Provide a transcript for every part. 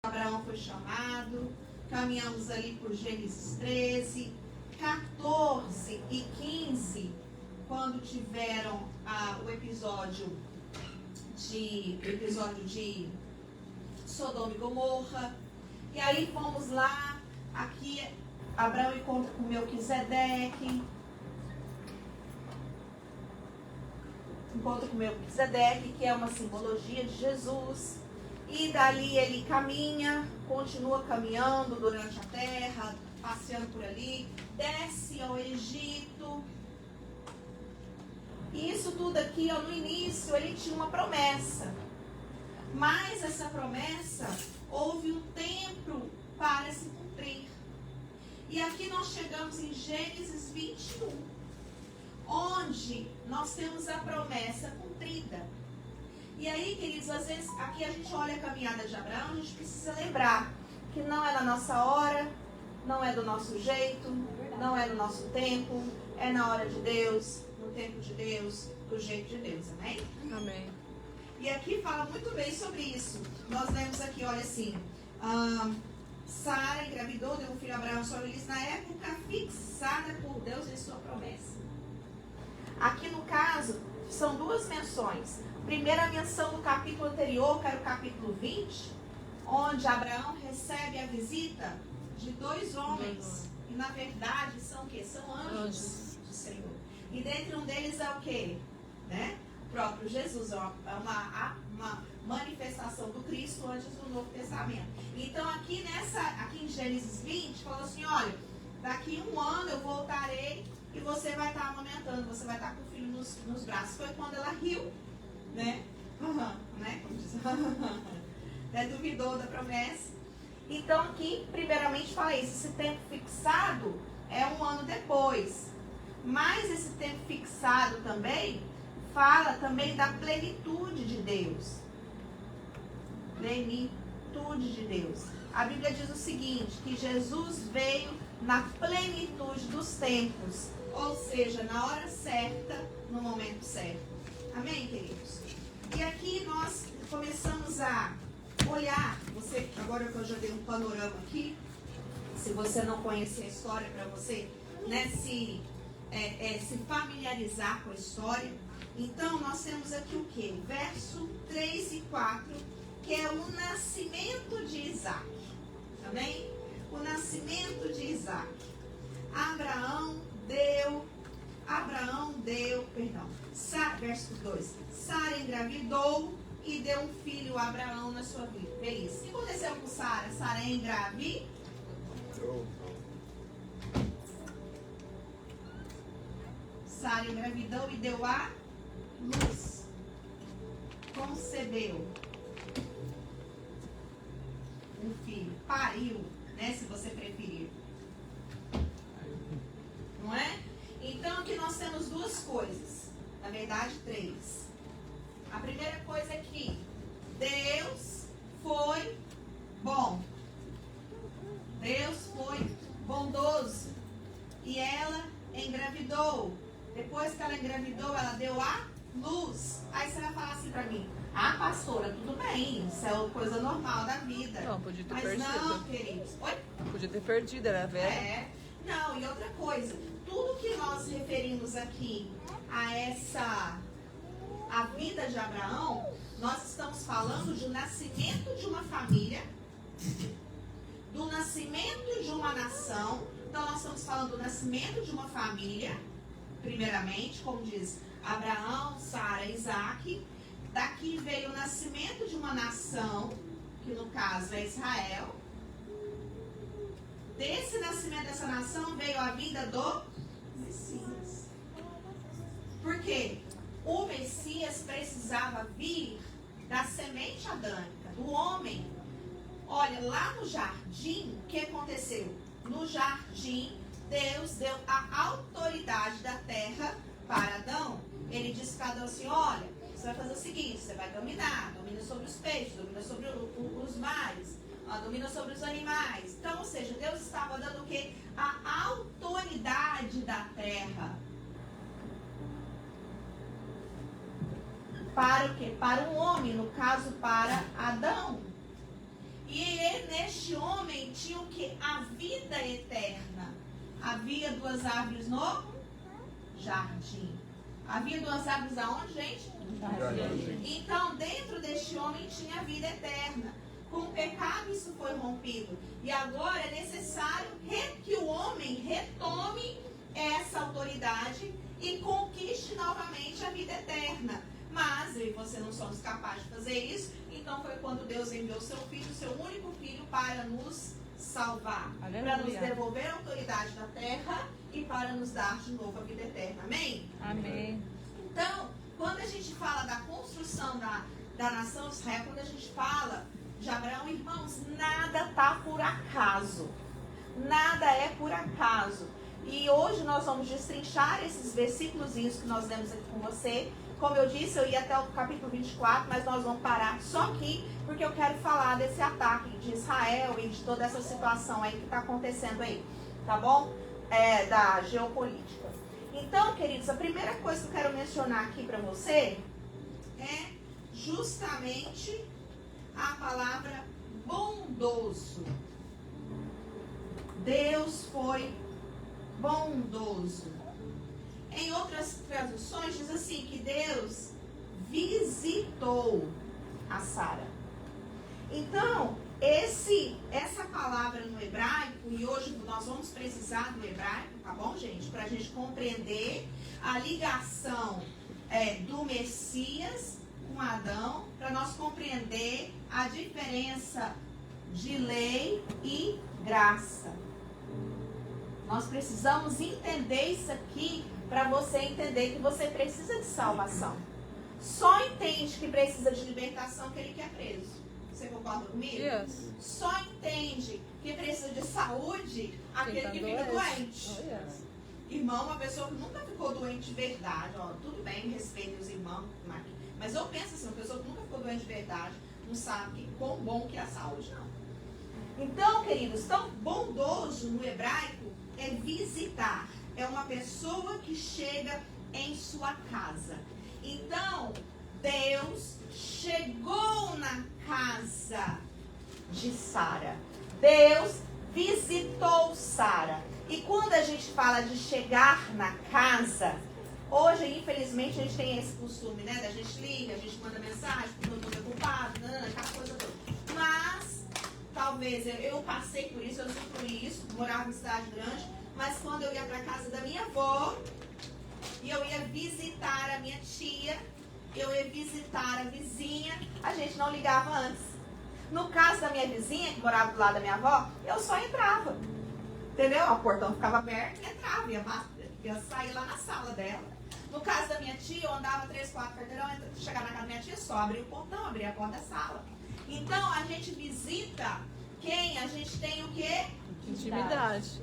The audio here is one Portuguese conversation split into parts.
Abraão foi chamado, caminhamos ali por Gênesis 13, 14 e 15, quando tiveram o episódio de Sodoma e Gomorra. E aí fomos lá, aqui Abraão encontra com Melquisedeque. Encontra com Melquisedeque, que é uma simbologia de Jesus. E dali ele caminha, continua caminhando durante a terra, passeando por ali, desce ao Egito. E isso tudo aqui, no início, ele tinha uma promessa. Mas essa promessa, houve um tempo para se cumprir. E aqui nós chegamos em Gênesis 21, onde nós temos a promessa cumprida. E aí, queridos, às vezes, aqui a gente olha a caminhada de Abraão, a gente precisa lembrar que não é na nossa hora, não é do nosso jeito, não é no nosso tempo, é na hora de Deus, no tempo de Deus, do jeito de Deus, amém? Amém. E aqui fala muito bem sobre isso. Nós lemos aqui, olha assim, Sara engravidou, deu um filho a Abraão, só eles na época fixada por Deus em sua promessa. Aqui no caso, são duas menções. Primeira menção do capítulo anterior, que era o capítulo 20, onde Abraão recebe a visita de dois homens. E na verdade são o quê? São anjos do Senhor. E dentre um deles é o quê? Né? O próprio Jesus. É uma manifestação do Cristo antes do Novo Testamento. Então aqui em Gênesis 20, falou assim, olha, daqui 1 ano eu voltarei e você vai estar amamentando, você vai estar com o filho nos braços. Foi quando ela riu, né? Né? Como diz? Duvidou da promessa. Então aqui, primeiramente, fala isso. Esse tempo fixado é 1 ano depois. Mas esse tempo fixado também fala também da plenitude de Deus. Plenitude de Deus. A Bíblia diz o seguinte, que Jesus veio na plenitude dos tempos. Ou seja, na hora certa, no momento certo. Amém, queridos? E aqui nós começamos a olhar, agora que eu já dei um panorama aqui, se você não conhecer a história para você, né, se familiarizar com a história. Então nós temos aqui o que? Verso 3 e 4, que é o nascimento de Isaac. Amém? O nascimento de Isaac. Verso 2. Sara engravidou e deu um filho a Abraão na sua velhice. O que aconteceu com Sara? Sara engravidou. Sara engravidou e deu a luz. Concebeu um filho. Pariu, né? Se você preferir. Não é? Então aqui nós temos duas coisas. Na verdade, 3. A primeira coisa é que Deus foi bom. Deus foi bondoso. E ela engravidou. Depois que ela engravidou, ela deu a luz. Aí você vai falar assim pra mim, pastora, tudo bem, isso é coisa normal da vida. Não, podia ter Mas perdido. não, queridos. Oi? Podia ter perdido, era velha. Não, e outra coisa, tudo que nós referimos aqui a vida de Abraão, nós estamos falando do nascimento de uma família, do nascimento de uma nação. Então nós estamos falando do nascimento de uma família, primeiramente, como diz Abraão, Sara, Isaac. Daqui veio o nascimento de uma nação, que no caso é Israel. Desse nascimento dessa nação veio a vinda do Messias. Por quê? O Messias precisava vir da semente adâmica, do homem. Olha, lá no jardim, o que aconteceu? No jardim, Deus deu a autoridade da terra para Adão. Ele disse para Adão assim, olha, você vai fazer o seguinte, você vai domina sobre os peixes, domina sobre os mares, domina sobre os animais. Então, ou seja, Deus estava dando o quê? A autoridade da terra. Para o quê? Para o homem, no caso, para Adão. E neste homem tinha o que? A vida eterna. Havia 2 árvores no jardim. Havia 2 árvores aonde, gente? Então, dentro deste homem tinha a vida eterna. Com o pecado isso foi rompido. E agora é necessário que o homem retome essa autoridade e conquiste novamente a vida eterna. Mas eu e você não somos capazes de fazer isso. Então foi quando Deus enviou seu filho, seu único filho, para nos salvar. Para nos devolver a autoridade da terra e para nos dar de novo a vida eterna. Amém? Amém. Então, quando a gente fala da construção da nação de Israel, quando a gente fala de Abraão, irmãos, nada está por acaso. Nada é por acaso. E hoje nós vamos destrinchar esses versículos que nós lemos aqui com você. Como eu disse, eu ia até o capítulo 24, mas nós vamos parar só aqui, porque eu quero falar desse ataque de Israel e de toda essa situação aí que está acontecendo aí, tá bom? Da geopolítica. Então, queridos, a primeira coisa que eu quero mencionar aqui para você é justamente a palavra bondoso. Deus foi bondoso. Em outras traduções diz assim, que Deus visitou a Sara. Então, essa palavra no hebraico, e hoje nós vamos precisar do hebraico, tá bom, gente? Para a gente compreender a ligação do Messias com Adão, para nós compreender a diferença de lei e graça. Nós precisamos entender isso aqui para você entender que você precisa de salvação. Só entende que precisa de libertação que ele quer preso. Você concorda comigo? Yes. Só entende que precisa de saúde aquele que fica doente. Oh, yes. Irmão, uma pessoa que nunca ficou doente de verdade, ó, tudo bem, respeito os irmãos, mas eu penso assim, uma pessoa que nunca ficou doente de verdade, não sabe quão bom que é a saúde, não. Então, queridos, tão bondoso no hebraico é visitar. É uma pessoa que chega em sua casa. Então, Deus chegou na casa de Sara. Deus visitou Sara. E quando a gente fala de chegar na casa, hoje, infelizmente, a gente tem esse costume, né? Da gente liga, a gente manda mensagem, todo mundo é culpado, aquela coisa toda. Mas, talvez, eu passei por isso, eu sofri isso, morava em cidade grande, mas quando eu ia para casa da minha avó, e eu ia visitar a minha tia, eu ia visitar a vizinha, a gente não ligava antes. No caso da minha vizinha, que morava do lado da minha avó, eu só entrava. Entendeu? O portão ficava aberto, entrava, ia sair lá na sala dela. No caso da minha tia, eu andava 3, 4 quarteirão, chegar na casa da minha tia, só abria o portão, abria a porta da sala. Então, a gente visita quem? A gente tem o quê? Intimidade.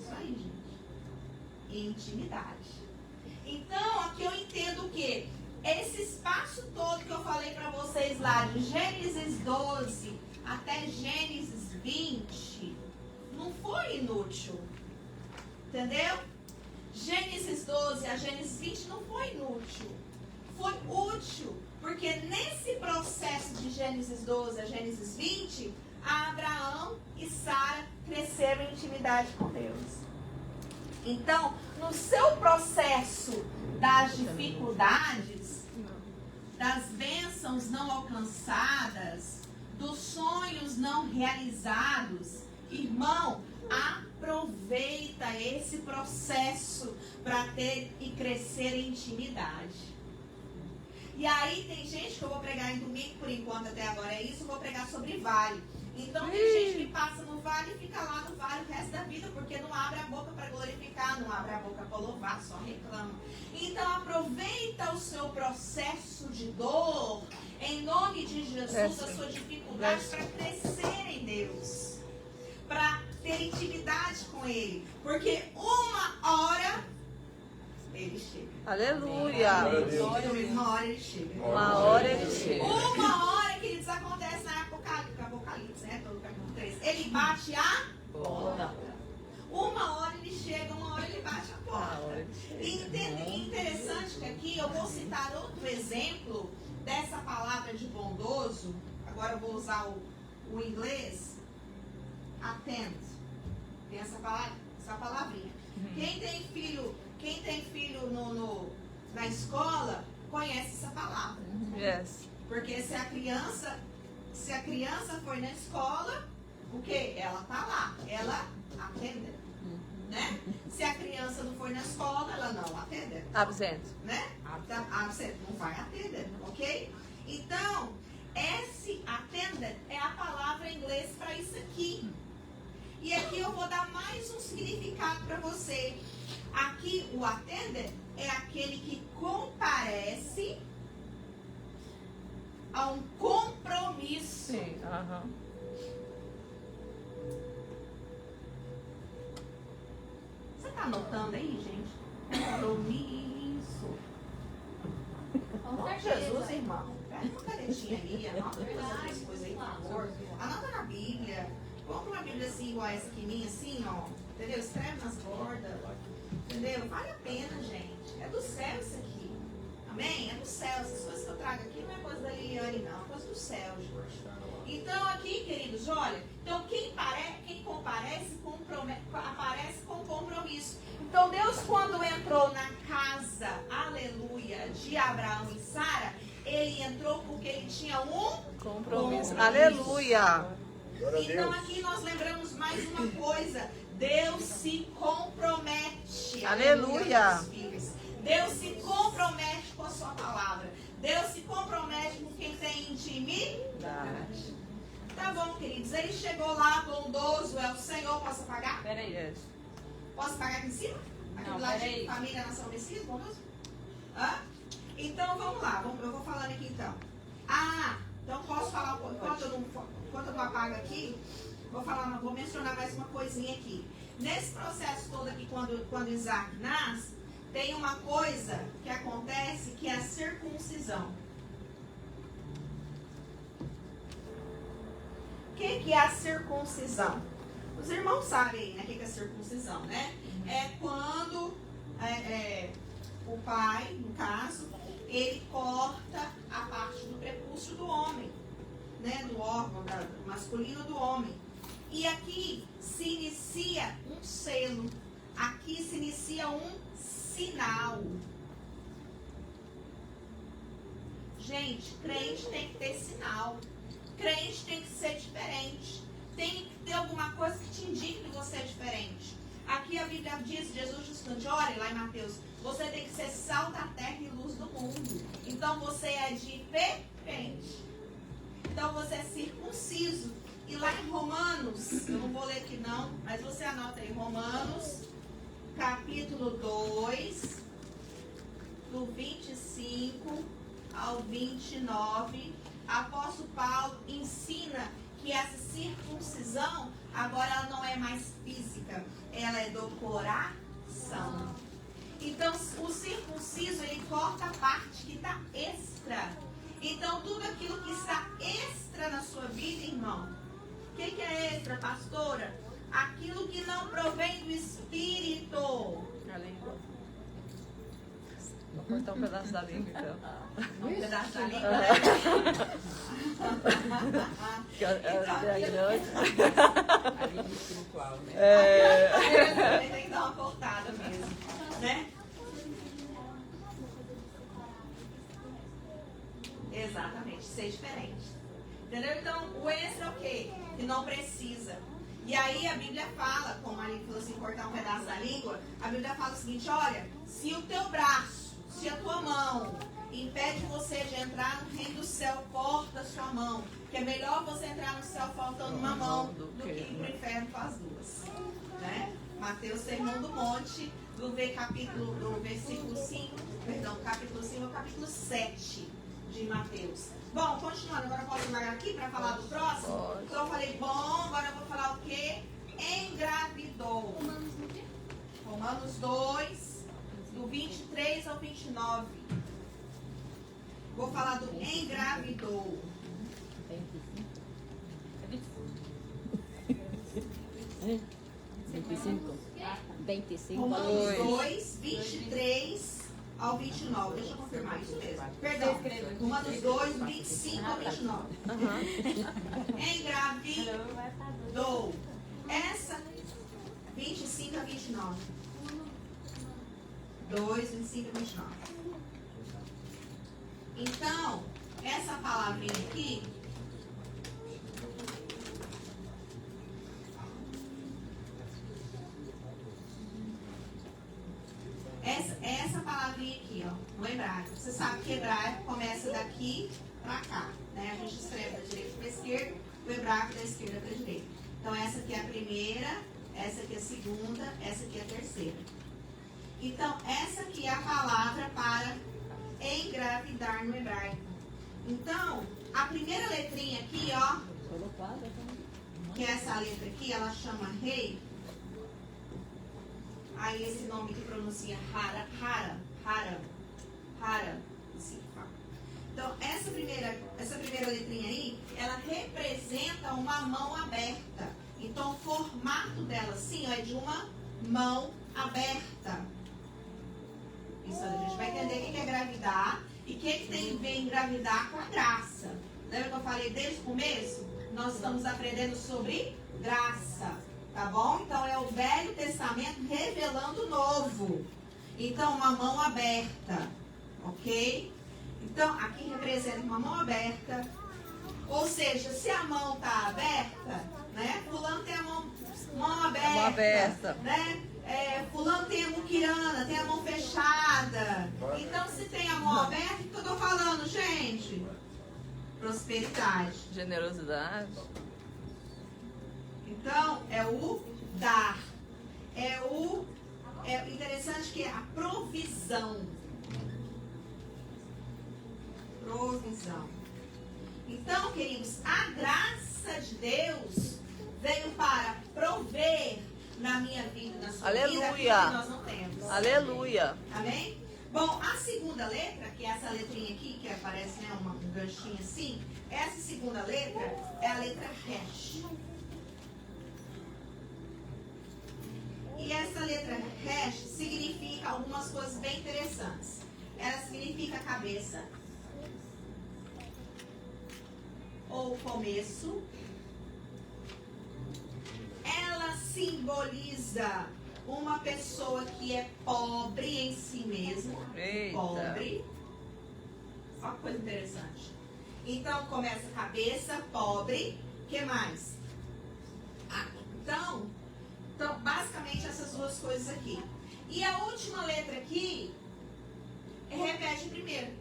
Isso aí, gente. Intimidade. Então, aqui eu entendo o quê? Esse espaço todo que eu falei para vocês lá, de Gênesis 12 até Gênesis 20, não foi inútil. Entendeu? Gênesis 12 a Gênesis 20 não foi inútil. Foi útil. Porque nesse processo de Gênesis 12 a Gênesis 20, Abraão e Sara cresceram em intimidade com Deus. Então, no seu processo das dificuldades, das bênçãos não alcançadas, dos sonhos não realizados, irmão, aproveita esse processo para ter e crescer em intimidade. E aí tem gente que eu vou pregar em domingo, por enquanto até agora é isso, eu vou pregar sobre vale. Então tem gente que passa no vale e fica lá no vale o resto da vida, porque não abre a boca para glorificar, não abre a boca para louvar, só reclama. Então aproveita o seu processo de dor, em nome de Jesus, a sua dificuldade para crescer em Deus. Para ter intimidade com Ele. Porque uma hora Ele chega. Aleluia. Uma hora Ele chega. Uma hora Ele chega. Uma hora que isso acontece na Apocalipse, né? Todo capítulo 3. Ele bate a porta. Uma hora Ele chega, uma hora Ele bate a porta. E interessante que aqui eu vou citar outro exemplo dessa palavra de bondoso. agora eu vou usar o inglês, attend. Tem essa palavrinha. Quem tem filho na escola, conhece essa palavra. Yes. Porque se a criança for na escola, o quê? Ela tá lá. Ela atende. Né? Se a criança não for na escola, ela não atende. Absent. Né? Absent, não vai atender, ok? Então, esse attended é a palavra em inglês para isso aqui. E aqui eu vou dar mais um significado para você. Aqui o attended é aquele que comparece a um compromisso. Sim. Você está anotando aí, gente? Compromisso. Oh, Jesus, irmão. Pega uma canetinha aí, anota essas coisas aí, por favor. Anota na Bíblia. Compra uma Bíblia assim, igual essa aqui minha, assim, ó. Entendeu? Escreve nas bordas. Entendeu? Vale a pena, gente. É do céu isso aqui. Amém? É do céu. Essas coisas que eu trago aqui não é coisa da Liliane, não. É coisa do céu, gente. Então, aqui, queridos, olha. Então, quem comparece, aparece com compromisso. Então, Deus, quando entrou na casa, aleluia, de Abraão e Sara, ele entrou porque ele tinha um Compromisso. Aleluia. Então, aqui nós lembramos mais uma coisa. Deus se compromete. Aleluia. Deus se compromete com a sua palavra. Deus se compromete com quem tem intimidade. Tá bom, queridos. Ele chegou lá, bondoso é o Senhor. Posso apagar? Peraí. Yes. Posso pagar aqui em cima? Aqui do lado de família, nação, Messias, bondoso? Então, vamos lá. Eu vou falando aqui, então. Então posso falar, enquanto eu não apago aqui, vou mencionar mais uma coisinha aqui. Nesse processo todo aqui, quando Isaac nasce, tem uma coisa que acontece que é a circuncisão. O que é a circuncisão? Os irmãos sabem, né, o que é a circuncisão, né? É quando o pai, no caso, ele corta a parte do prepúcio do homem, né, do órgão masculino do homem. E aqui se inicia um selo, aqui se inicia um sinal. Gente, crente tem que ter sinal. Crente tem que ser diferente. Tem que ter alguma coisa que te indique que você é diferente. Aqui a Bíblia diz, Jesus diz, olha lá em Mateus, você tem que ser sal da terra e luz do mundo. Então você é diferente. Então você é circunciso. E lá em Romanos, eu não vou ler aqui não, mas você anota aí, Romanos, capítulo 2, do 25 ao 29, apóstolo Paulo ensina que essa circuncisão, agora ela não é mais física, ela é do coração. Então, o circunciso, ele corta a parte que está extra. Então, tudo aquilo que está extra na sua vida, irmão. O que é extra, pastora? Aquilo que não provém do Espírito. A língua. Vou cortar um pedaço da língua, então. Um pedaço da língua, né? É grande. A língua espiritual, né? Tem que dar uma cortada mesmo, né? Exatamente, ser diferente. Entendeu? Então, o extra é o quê? Que não precisa. E aí a Bíblia fala, como a Aline falou assim, cortar um pedaço da língua, a Bíblia fala o seguinte, olha, se o teu braço, se a tua mão impede você de entrar no reino do céu, corta a sua mão. Que é melhor você entrar no céu faltando uma mão do que ir para o inferno com as duas. Né? Mateus, Sermão do Monte, do versículo 5, perdão, capítulo 5 ao capítulo 7 de Mateus. Bom, continuando, agora eu posso pegar aqui para falar do próximo? Então eu falei, bom, agora eu vou falar o quê? Engravidou. Romanos 2, do 23 ao 29. Vou falar do engravidou. 25. Romanos 2, 23 ao 29. Deixa eu confirmar isso mesmo. Perdão, uma dos dois, 25 ao 29. Engravidou. Essa, 25 a 29. 2, 25 a 29. Então, essa palavrinha aqui, essa palavrinha aqui, ó, no hebraico. Você sabe que hebraico começa daqui pra cá, né? A gente escreve da direita para a esquerda, o hebraico da esquerda para a direita. Então, essa aqui é a primeira, essa aqui é a segunda, essa aqui é a terceira. Então, essa aqui é a palavra para engravidar no hebraico. Então, a primeira letrinha aqui, ó, que é essa letra aqui, ela chama rei. Aí esse nome que pronuncia Hara. Assim que fala. Então, essa primeira letrinha aí, ela representa uma mão aberta. Então, o formato dela, assim, ó, é de uma mão aberta. Isso a gente vai entender o que é engravidar e o que tem a ver engravidar com a graça. Lembra que eu falei desde o começo? Nós estamos aprendendo sobre graça, tá bom? Então é o Velho Testamento revelando o Novo. Então, uma mão aberta, ok? Então, aqui representa uma mão aberta. Ou seja, se a mão está aberta, né? Fulano tem a mão aberta, né? Fulano tem a muquirana, tem a mão fechada. Então, se tem a mão aberta, o que eu estou falando, gente? Prosperidade. Generosidade. Então, é o dar. É interessante que é a provisão. Provisão. Então, queridos, a graça de Deus veio para prover na minha vida, na sua vida, aquilo que nós não temos. Aleluia. Amém? Bom, a segunda letra, que é essa letrinha aqui, que aparece, né, um ganchinho assim, essa segunda letra é a letra Resh. E essa letra Resh significa algumas coisas bem interessantes. Ela significa cabeça, ou começo. Ela simboliza uma pessoa que é pobre em si mesma. Eita. Pobre. Olha que coisa interessante. Então, começa cabeça, pobre. O que mais? Então, basicamente essas duas coisas aqui. E a última letra aqui repete primeiro.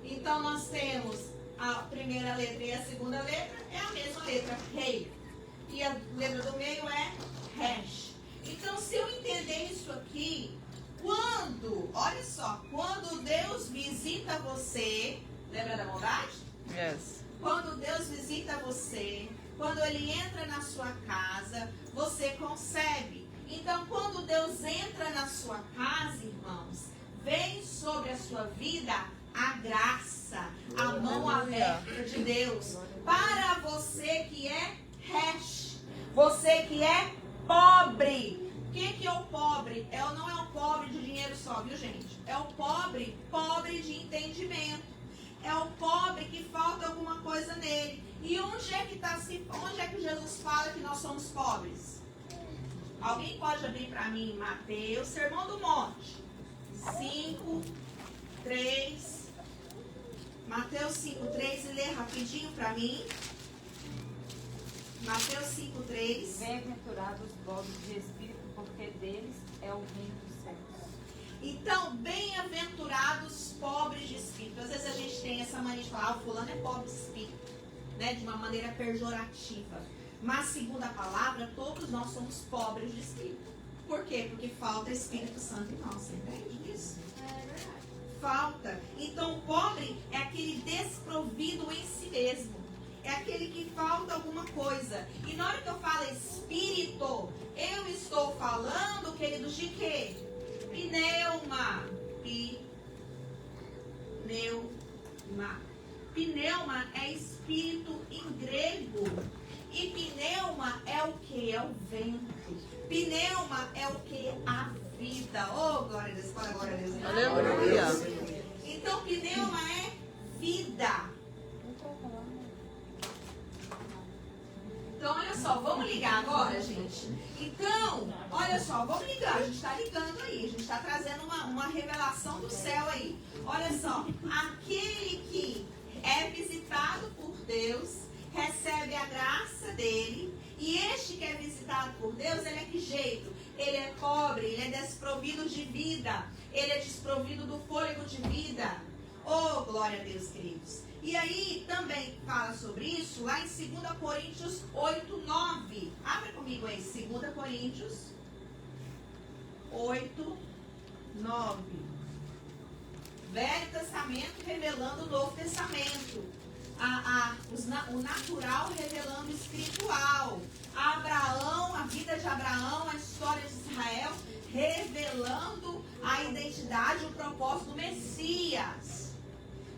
Então, nós temos a primeira letra e a segunda letra é a mesma letra, rei. E a letra do meio é Resh. Então, se eu entender isso aqui, olha só, quando Deus visita você, lembra da bondade? Yes. Quando Deus visita você, quando Ele entra na sua casa, você concebe. Então, quando Deus entra na sua casa, irmãos, vem sobre a sua vida a graça, a mão aberta de Deus. Para você que é Resh, você que é pobre. O que é o pobre? Não é o pobre de dinheiro só, viu, gente? É o pobre de entendimento. É o pobre que falta alguma coisa nele. E onde é que Jesus fala que nós somos pobres? Alguém pode abrir para mim Mateus, Sermão do Monte 5, 3. Mateus 5, 3, e lê rapidinho para mim. Mateus 5, 3. Bem-aventurados os pobres de espírito, porque deles é o reino dos céus. Então, bem-aventurados pobres de espírito. Às vezes a gente tem essa mania de falar, o fulano é pobre de espírito, né? De uma maneira pejorativa. Mas, segundo a palavra, todos nós somos pobres de espírito. Por quê? Porque falta Espírito Santo em nós. Você entende disso? É verdade. Falta. Então, o pobre é aquele desprovido em si mesmo. É aquele que falta alguma coisa. E na hora que eu falo espírito, eu estou falando, queridos, de quê? Pneuma. Pneuma. Pneuma é espírito em grego. E pneuma é o que? É o vento. Pneuma é o que? A vida. Oh, glória a Deus. Fala glória a Deus. Aleluia. Então, pneuma é vida. Então, olha só, vamos ligar agora, gente. Então, olha só, vamos ligar. A gente está ligando aí. A gente está trazendo uma revelação do céu aí. Olha só, aquele que é visitado por Deus, recebe a graça dele. E este que é visitado por Deus, ele é que jeito? Ele é pobre, ele é desprovido de vida. Ele é desprovido do fôlego de vida. Oh, glória a Deus, queridos. E aí também fala sobre isso lá em 2 Coríntios 8:9. Abre comigo aí, 2 Coríntios 8:9. Velho Testamento revelando o Novo Testamento. O natural revelando o espiritual. Abraão, a vida de Abraão, a história de Israel, revelando a identidade e o propósito do Messias.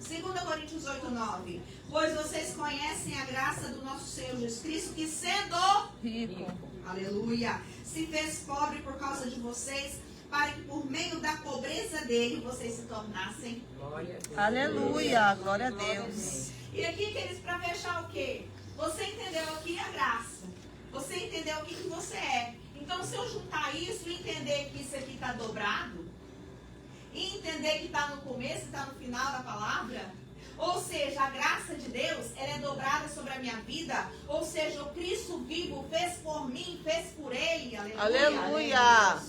2 Coríntios 8:9. Pois vocês conhecem a graça do nosso Senhor Jesus Cristo, que sendo Rico. aleluia, se fez pobre por causa de vocês, para que por meio da pobreza dele vocês se tornassem. Glória a Deus. Aleluia. Glória a Deus. E aqui, queridos, para fechar o quê? Você entendeu aqui a graça. Você entendeu o que você é. Então, se eu juntar isso e entender que isso aqui está dobrado, e entender que está no começo e está no final da palavra, ou seja, a graça de Deus, ela é dobrada sobre a minha vida, ou seja, o Cristo vivo fez por mim, fez por ele, aleluia. Aleluia.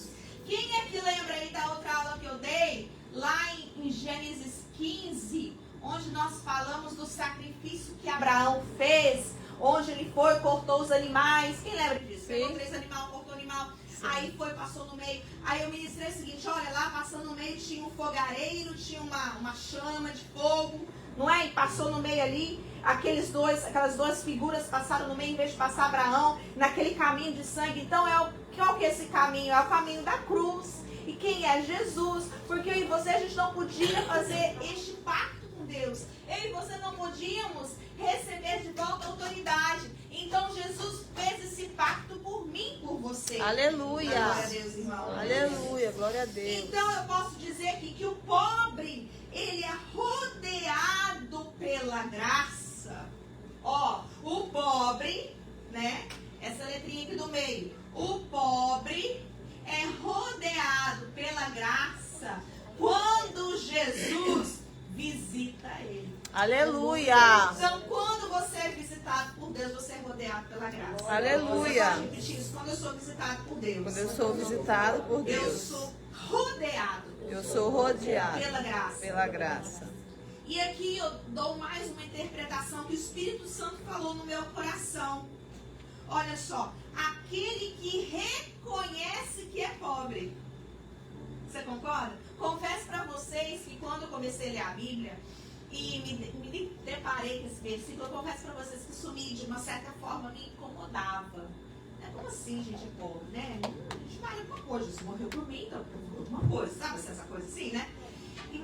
Quem é que lembra aí da outra aula que eu dei, lá em Gênesis 15, onde nós falamos do sacrifício que Abraão fez, onde ele foi, cortou os animais, quem lembra disso? Pegou 3 animais, cortou o animal. Aí foi, passou no meio. Aí eu ministrei o seguinte, olha lá, passando no meio tinha um fogareiro, tinha uma chama de fogo, não é? E passou no meio ali, aquelas duas figuras passaram no meio, em vez de passar Abraão, naquele caminho de sangue. Então, qual que é esse caminho? É o caminho da cruz. E quem é? Jesus. Porque eu e você, a gente não podia fazer este pacto com Deus. Eu e você não podíamos receber de volta a autoridade. Então Jesus fez esse pacto por mim, por você. Aleluia. Glória a Deus, irmão. Aleluia. Glória a Deus. Então eu posso dizer aqui que o pobre, ele é rodeado pela graça. Ó, o pobre, né? Essa letrinha aqui do meio. O pobre é rodeado pela graça quando Jesus visita ele. Aleluia. Então, quando você é visitado por Deus, você é rodeado pela graça. Aleluia. Você pode repetir isso. Quando eu sou visitado por Deus. Quando eu sou visitado por Eu Deus, sou rodeado. eu sou rodeado Pela graça. pela graça. E aqui eu dou mais uma interpretação que o Espírito Santo falou no meu coração. Olha só. Aquele que reconhece que é pobre. Você concorda? Confesso para vocês que quando eu comecei a ler a Bíblia e me deparei com esse versículo, eu confesso para vocês que isso de uma certa forma me incomodava. Como assim, gente, é pobre, né? A gente vale alguma coisa, se morreu por mim, então alguma coisa, sabe? Essa coisa assim, né?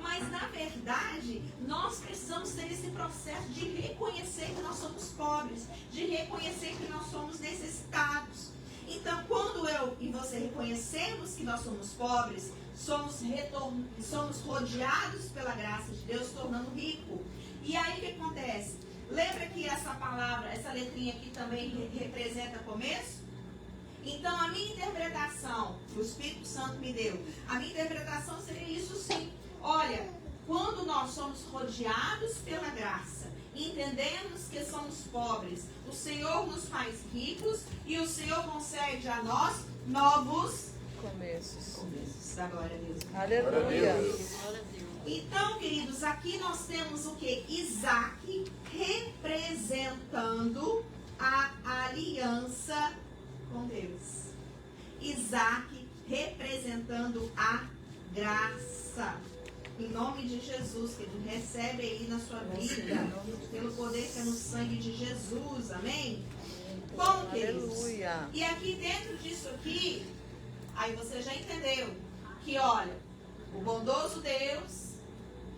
Mas, na verdade, nós precisamos ter esse processo de reconhecer que nós somos pobres, de reconhecer que nós somos necessitados. Então, quando eu e você reconhecemos que nós somos pobres, somos rodeados pela graça de Deus, tornando rico. E aí, o que acontece? Lembra que essa palavra, essa letrinha aqui também representa começo? Então, a minha interpretação, que o Espírito Santo me deu, a minha interpretação seria isso sim. Olha, quando nós somos rodeados pela graça, entendemos que somos pobres, o Senhor nos faz ricos e o Senhor concede a nós novos Começos. da glória a Deus. Aleluia. Então, queridos, aqui nós temos o que? Isaac representando a aliança com Deus. Isaac representando a graça. Em nome de Jesus, que ele recebe aí na sua vida, pelo poder que é no sangue de Jesus, amém? Bom, queridos, Aleluia. e aqui dentro disso aqui, aí você já entendeu que, olha, o bondoso Deus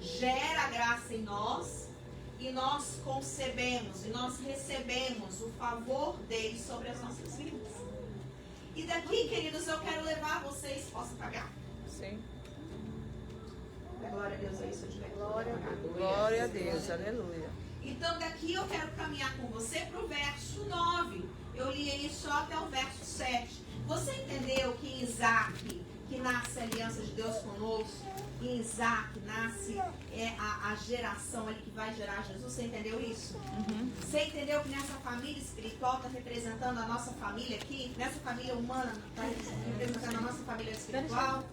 gera a graça em nós e nós concebemos, e nós recebemos o favor dele sobre as nossas vidas. E daqui, queridos, eu quero levar vocês, posso pagar? Sim. Glória a Deus, é isso, eu tiver Glória a Deus. Glória a Deus. Aleluia. Então daqui eu quero caminhar com você para o verso 9. Eu li ele só até o verso 7. Você entendeu que em Isaac, que nasce a aliança de Deus conosco, em Isaac nasce a geração ali que vai gerar Jesus? Você entendeu isso? Uhum. Você entendeu que nessa família espiritual está representando a nossa família aqui? Nessa família humana está representando a nossa família espiritual?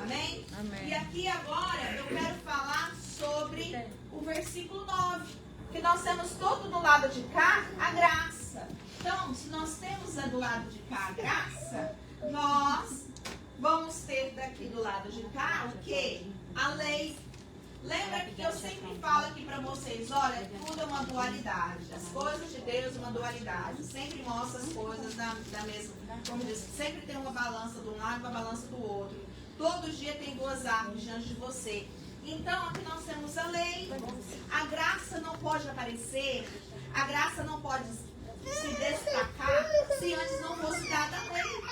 Amém? Amém. E aqui agora eu quero falar sobre o versículo 9. Que nós temos todo do lado de cá a graça. Então, se nós temos do lado de cá a graça, nós vamos ter daqui do lado de cá o quê? A lei. Lembra que eu sempre falo aqui para vocês, olha, tudo é uma dualidade. As coisas de Deus é uma dualidade. Sempre mostra as coisas da mesma. Como diz, sempre tem uma balança de um lado e uma balança do outro. Todo dia tem duas árvores diante de você. Então, aqui nós temos a lei. A graça não pode aparecer, a graça não pode se destacar se antes não fosse dada a lei.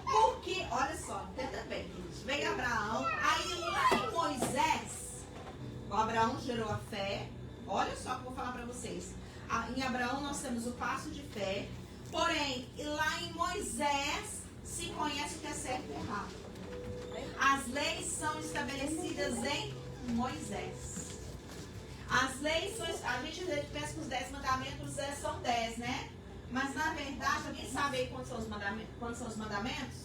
Porque, olha só, entenda bem, veio Abraão, aí lá em Moisés, o Abraão gerou a fé. Olha só que eu vou falar para vocês. Em Abraão nós temos o passo de fé, porém, lá em Moisés se conhece o que é certo e errado. As leis são estabelecidas em Moisés. As leis são... A gente pensa que os 10 mandamentos são 10, né? Mas na verdade, alguém sabe aí quantos são os mandamentos?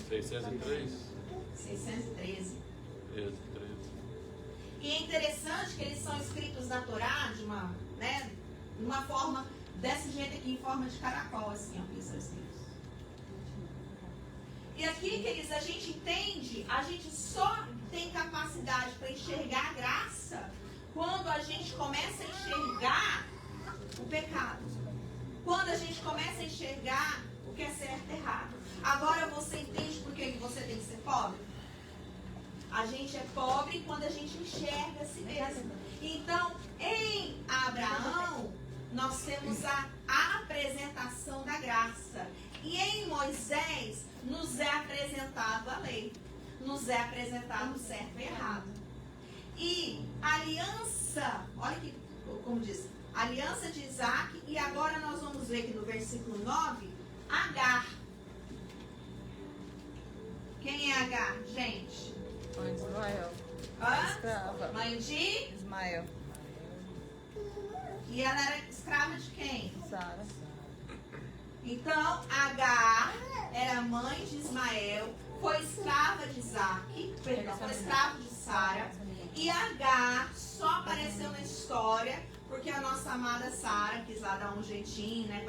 603. 613. 13. E é interessante que eles são escritos na Torá de uma forma, desse jeito aqui, em forma de caracol, assim, ó, que eles são escritos. E aqui, queridos, a gente entende, a gente só tem capacidade para enxergar a graça quando a gente começa a enxergar o pecado. Quando a gente começa a enxergar o que é certo e errado. Agora você entende por que você tem que ser pobre? A gente é pobre quando a gente enxerga a si mesmo. Então, em Abraão, nós temos a apresentação da graça. E em Moisés, nos é apresentado a lei. Nos é apresentado o certo e errado. E a aliança, olha que, como diz, a aliança de Isaac. E agora nós vamos ver aqui no versículo 9, Agar. Quem é Agar, gente? Mãe de Ismael. Escrava. Mãe de Ismael. E ela era escrava de quem? Sara. Então, Agar era mãe de Ismael, foi escrava de Isaac, perdão, foi escrava de Sara. E Agar só apareceu na história porque a nossa amada Sara quis lá dar um jeitinho, né?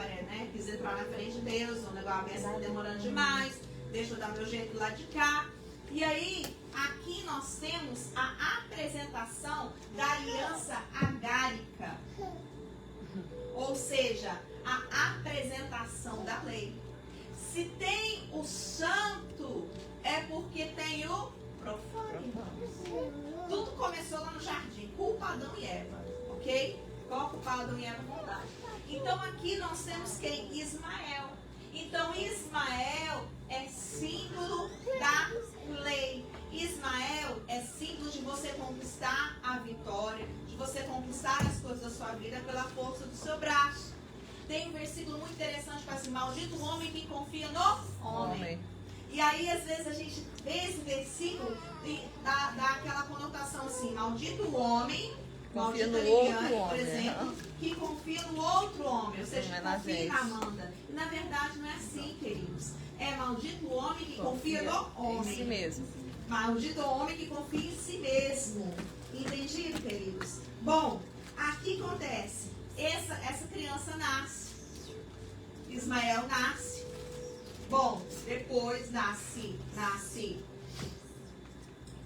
Quis entrar na frente de Deus, o negócio está demorando demais, deixa eu dar meu jeito lá de cá. E aí, aqui nós temos a apresentação da aliança agárica. Ou seja, a apresentação da lei. Se tem o santo, é porque tem o profano. Tudo começou lá no jardim, culpa Adão e Eva, ok? Qual culpa Adão e Eva? Vontade. Então aqui nós temos quem? Ismael. Então Ismael é símbolo da lei. Ismael é símbolo de você conquistar a vitória, de você conquistar as coisas da sua vida pela força do seu braço. Tem um versículo muito interessante que fala assim: maldito o homem que confia no homem. E aí às vezes a gente vê esse versículo e dá aquela conotação assim: maldito o homem, confia maldito no outro Eliane, por homem, exemplo, que confia no outro homem, ou seja, Não é que na confia gente. na Amanda. E na verdade não é assim, queridos. É maldito o homem que confia no homem. Em si mesmo. Maldito o homem que confia em si mesmo. Entendido, queridos? Bom, aqui acontece. Essa criança nasce. Ismael nasce. Bom, depois nasce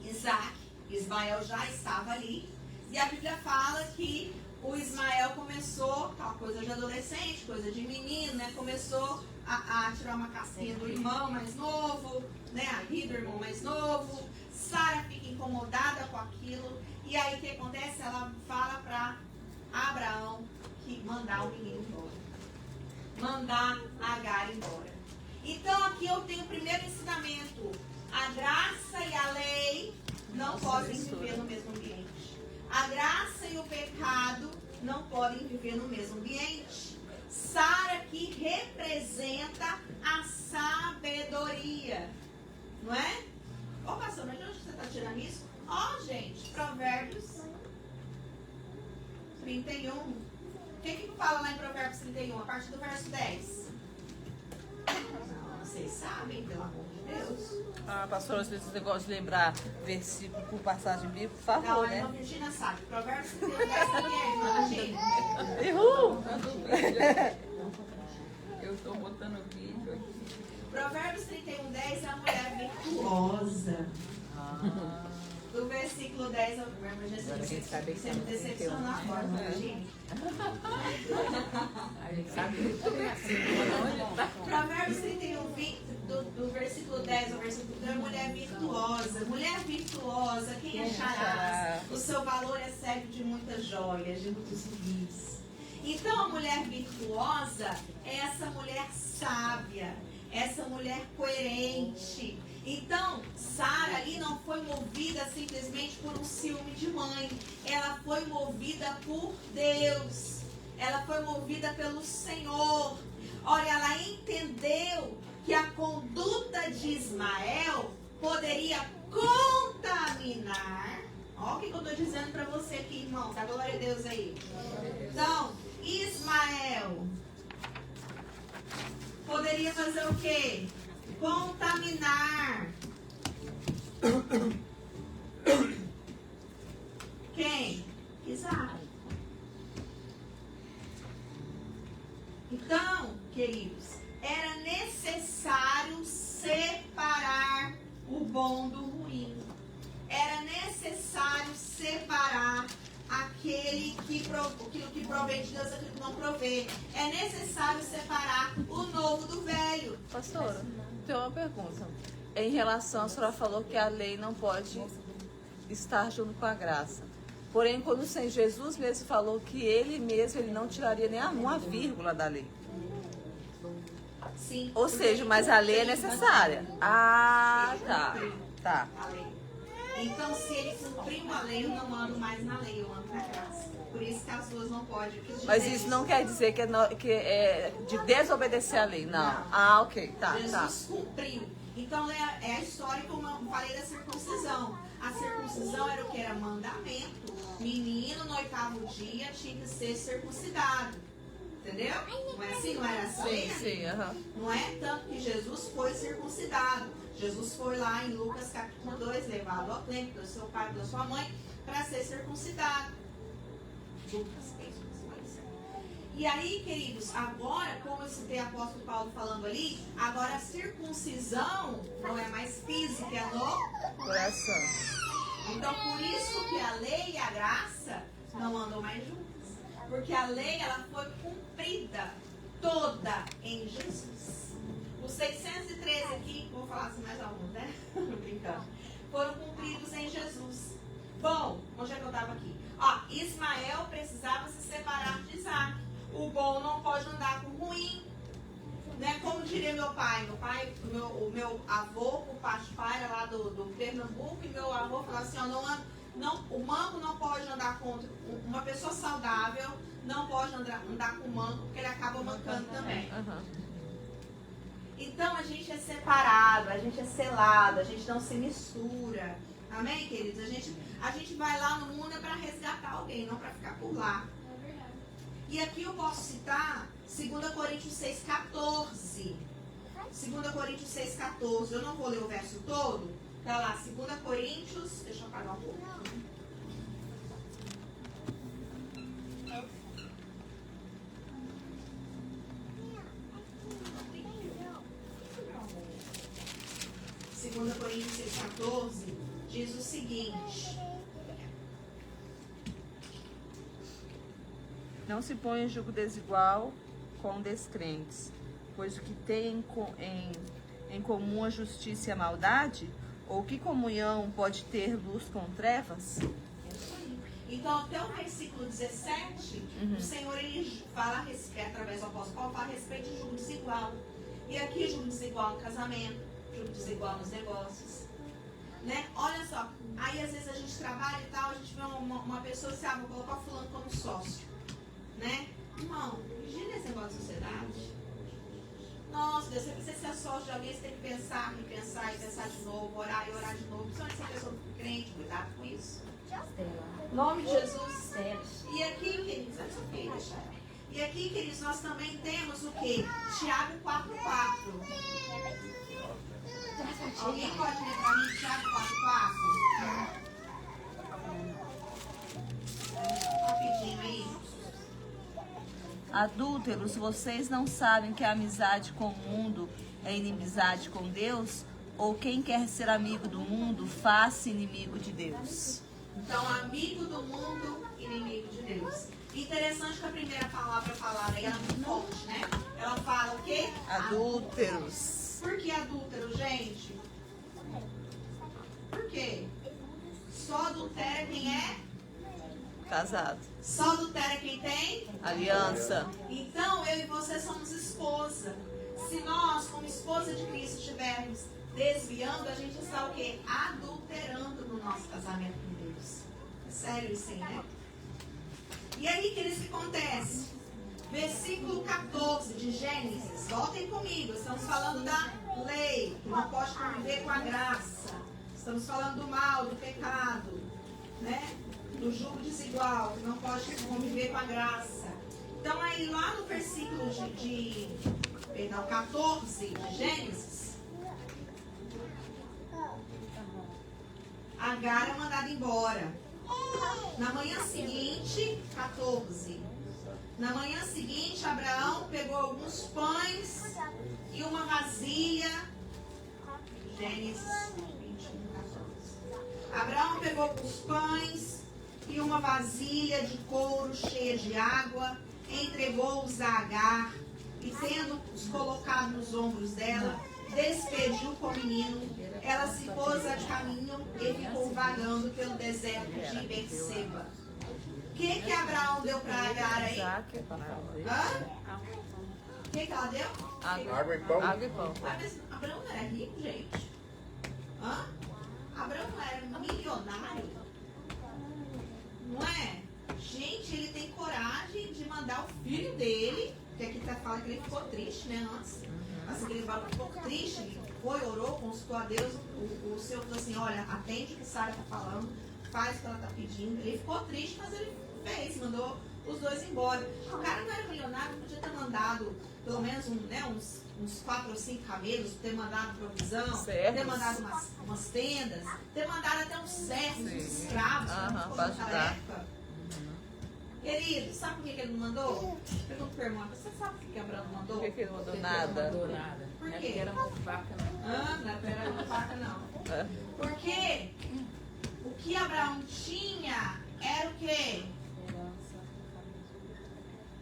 Isaac. Ismael já estava ali. E a Bíblia fala que o Ismael começou, tal coisa de adolescente, coisa de menino, né? Começou a tirar uma casquinha do irmão mais novo, né? A rir do irmão mais novo. Sara fica incomodada com aquilo. E aí o que acontece? Ela fala para Abraão que mandar o menino embora. Mandar Agar embora. Então aqui eu tenho o primeiro ensinamento. A graça e a lei não podem viver no mesmo ambiente. A graça e o pecado não podem viver no mesmo ambiente. Sara aqui representa a sabedoria. Não é? Ô pastor, mas de onde você está tirando isso? Ó, gente, Provérbios 31. O que fala lá em Provérbios 31, a partir do verso 10? Não, vocês sabem, pelo amor de Deus. Ah, pastor, às vezes você gosta de lembrar versículo por passagem bíblica, por favor, Não, né? a Virgínia sabe. Provérbios 31, 10, quem é, Virgínia? Uhul! Eu estou botando o vídeo aqui. Provérbios 31, 10 é a mulher virtuosa. Do versículo 10 ao você me decepcionou agora, Virgínia. A gente sabe que tudo é assim. Provérbios 31, 20, do versículo 10 ao versículo 2, mulher virtuosa. Mulher virtuosa, quem acharás? O seu valor é cego de muitas joias, de muitos rubis. Então a mulher virtuosa é essa mulher sábia, essa mulher coerente. Então, Sara ali não foi movida simplesmente por um ciúme de mãe. Ela foi movida por Deus. Ela foi movida pelo Senhor. Olha, ela entendeu que a conduta de Ismael poderia contaminar. Olha o que eu estou dizendo para você aqui, irmão. Dá glória a Deus aí. Então, Ismael poderia fazer o quê? Contaminar. Quem? Isaac. Então, queridos, era necessário separar o bom do ruim. Era necessário separar aquilo que provém de Deus, aquilo que não provém. É necessário separar o novo do velho. Pastora, tem uma pergunta. Em relação, a senhora falou que a lei não pode estar junto com a graça. Porém, quando o Senhor Jesus mesmo falou que ele não tiraria nem uma vírgula da lei. Sim. Ou seja, mas a lei é necessária. Ah, Ele tá. cumpriu Tá. a lei. Então, se ele cumpriu a lei, eu não ando mais na lei, eu ando na graça. Por isso que as duas não podem. Mas isso não quer dizer que é de desobedecer a lei, não. Ah, ok. Tá, Jesus cumpriu. Então, é a história, como eu falei, da circuncisão. A circuncisão era o que? Era mandamento. Menino, no 8º dia, tinha que ser circuncidado. Entendeu? Não é assim? Não era essa lei? Sim, aham. Não é? Tanto que Jesus foi circuncidado. Jesus foi lá em Lucas capítulo 2, levado ao templo do seu pai e da sua mãe, para ser circuncidado. Lucas, e aí, queridos, agora, como eu citei o apóstolo Paulo falando ali, agora a circuncisão não é mais física, é no Coração. Então, por isso que a lei e a graça não andam mais juntas. Porque a lei, ela foi cumprida toda em Jesus. Os 613 aqui, vou falar assim mais alguns, né? Brincando. Foram cumpridos em Jesus. Bom, onde é que eu estava aqui? Ó, Ismael precisava se separar de Isaac. O bom não pode andar com o ruim. Né? Como diria meu pai, o meu avô, o pai era lá do Pernambuco, e meu avô falava assim, ó, o manco não pode andar contra uma pessoa saudável, não pode andar com o manco, porque ele acaba mancando também. Uhum. Então a gente é separado, a gente é selado, a gente não se mistura. Amém, queridos? A gente vai lá no mundo é para resgatar alguém, não para ficar por lá. E aqui eu posso citar 2 Coríntios 6,14. 2 Coríntios 6,14. Eu não vou ler o verso todo. Tá lá, 2 Coríntios. Deixa eu apagar um pouco. Segunda Coríntios 6,14 diz o seguinte: Não se põe em julgo desigual com descrentes, pois o que tem em comum a justiça e a maldade, ou que comunhão pode ter luz com trevas? Então, até o versículo 17, o Senhor, ele fala a respeito, através do apóstolo Paulo, fala a respeito de julgo desigual. E aqui, julgo desigual no casamento, julgo desigual nos negócios. Né? Olha só, aí às vezes a gente trabalha e tal, a gente vê uma pessoa assim, vou colocar fulano como sócio. Né? Irmão, imagina esse negócio de sociedade. Nossa, Deus, você precisa ser sócio de alguém, você tem que pensar, repensar e pensar de novo, orar e orar de novo. Principalmente se a pessoa for crente, cuidado com isso. Em nome de Jesus. E aqui, queridos, e aqui, queridos, nós também temos o quê? Tiago 4,4. Alguém pode ler para mim Tiago 4,4? Rapidinho aí. Adúlteros, vocês não sabem que a amizade com o mundo é inimizade com Deus? Ou quem quer ser amigo do mundo, faz-se inimigo de Deus? Então, amigo do mundo, inimigo de Deus. Interessante que a primeira palavra falada aí, ela é muito forte, né? Ela fala o quê? Adúlteros. Por que adúltero, gente? Por quê? Só adultera quem é? Casado. Só adultera quem tem? Aliança. Então, eu e você somos esposa. Se nós, como esposa de Cristo, estivermos desviando, a gente está o quê? Adulterando no nosso casamento com Deus. É sério isso aí, né? E aí, queridos, o que acontece? Versículo 14 de Gênesis. Voltem comigo. Estamos falando da lei, que não pode conviver com a graça. Estamos falando do mal, do pecado, né? Do jugo desigual, que não pode conviver com a graça. Então, aí, lá no versículo 14 de Gênesis, Agar é mandada embora. Na manhã seguinte, 14. Na manhã seguinte, Abraão pegou alguns pães e uma vasilha. Gênesis 21, 14. Abraão pegou alguns pães e uma vasilha de couro cheia de água, entregou-os a Agar e, tendo-os colocado nos ombros dela, despediu com o menino. Ela se pôs a caminho e ficou vagando pelo deserto de Berseba. O que Abraão deu para Agar aí? O que ela deu? Água e pão. Água e pão. Mas Abraão não era rico, gente? Abraão não era milionário? Não é? Gente, ele tem coragem de mandar o filho dele, que aqui fala que ele ficou triste, né, antes. Assim, que ele ficou um pouco triste, ele foi, orou, consultou a Deus, o Senhor falou assim, olha, atende o que Sara está falando, faz o que ela está pedindo. Ele ficou triste, mas ele fez, mandou os dois embora. O cara não era milionário, podia ter mandado pelo menos uns 4 ou 5 camelos, ter mandado provisão, ter mandado umas tendas, ter mandado até uns servos, uns escravos, naquela época. Querido, sabe por que ele não mandou? Pergunto para o irmão, você sabe por que Abraão não mandou? Por que ele não mandou nada? Não mandou nada. Por Não é quê? porque era muito vaca, não. Não era uma vaca, não. Porque o que Abraão tinha era o quê?